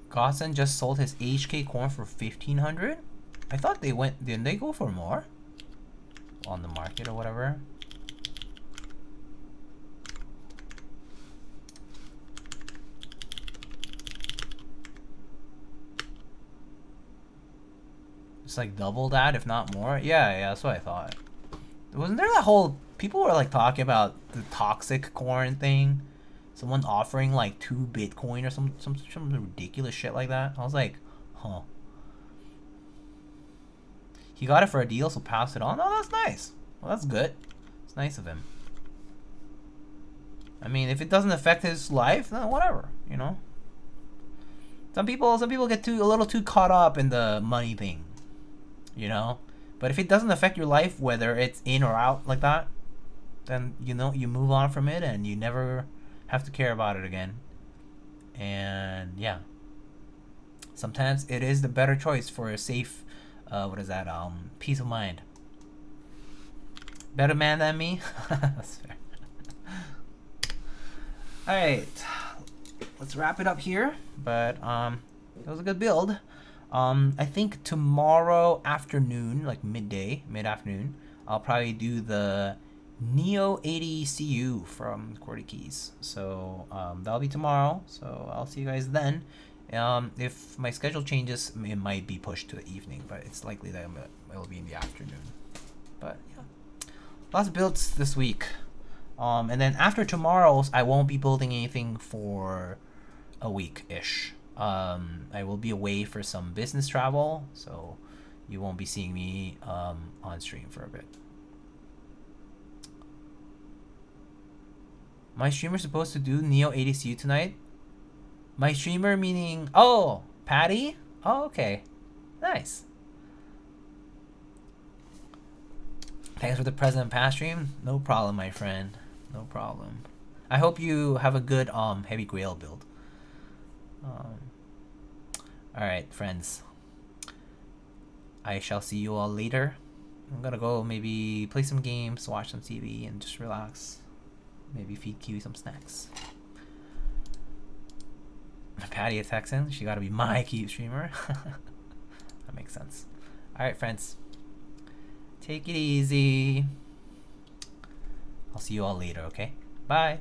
Godson just sold his HK corn for 1,500. I thought didn't they go for more on the market or whatever? It's like double that, if not more. Yeah, that's what I thought. Wasn't there that whole people were like talking about the toxic corn thing? Someone offering like 2 Bitcoin or some ridiculous shit like that. I was like, huh. He got it for a deal, so pass it on. Oh, that's nice. Well, that's good. It's nice of him. I mean, if it doesn't affect his life, then whatever, you know. Some people get a little too caught up in the money thing, you know. But if it doesn't affect your life, whether it's in or out like that, then you know you move on from it and you never have to care about it again. And yeah, sometimes it is the better choice for a safe, peace of mind. Better man than me. That's fair. All right, let's wrap it up here. But it was a good build. I think tomorrow afternoon, like mid-afternoon, I'll probably do the Neo 80 CU from Quarter Keys. So that'll be tomorrow. So I'll see you guys then. If my schedule changes, it might be pushed to the evening, but it's likely that it'll be in the afternoon. But yeah, lots of builds this week. And then after tomorrow's, I won't be building anything for a week-ish. I will be away for some business travel, so you won't be seeing me on stream for a bit. My streamer supposed to do Neo 80CU tonight? My streamer meaning... Oh, Patty? Oh, okay. Nice. Thanks for the present and past stream. No problem, my friend. No problem. I hope you have a good heavy grail build. Alright, friends. I shall see you all later. I'm gonna go maybe play some games, watch some TV, and just relax. Maybe feed Kiwi some snacks. Patty a Texan. She gotta be my Kiwi streamer. That makes sense. Alright, friends. Take it easy. I'll see you all later, okay? Bye.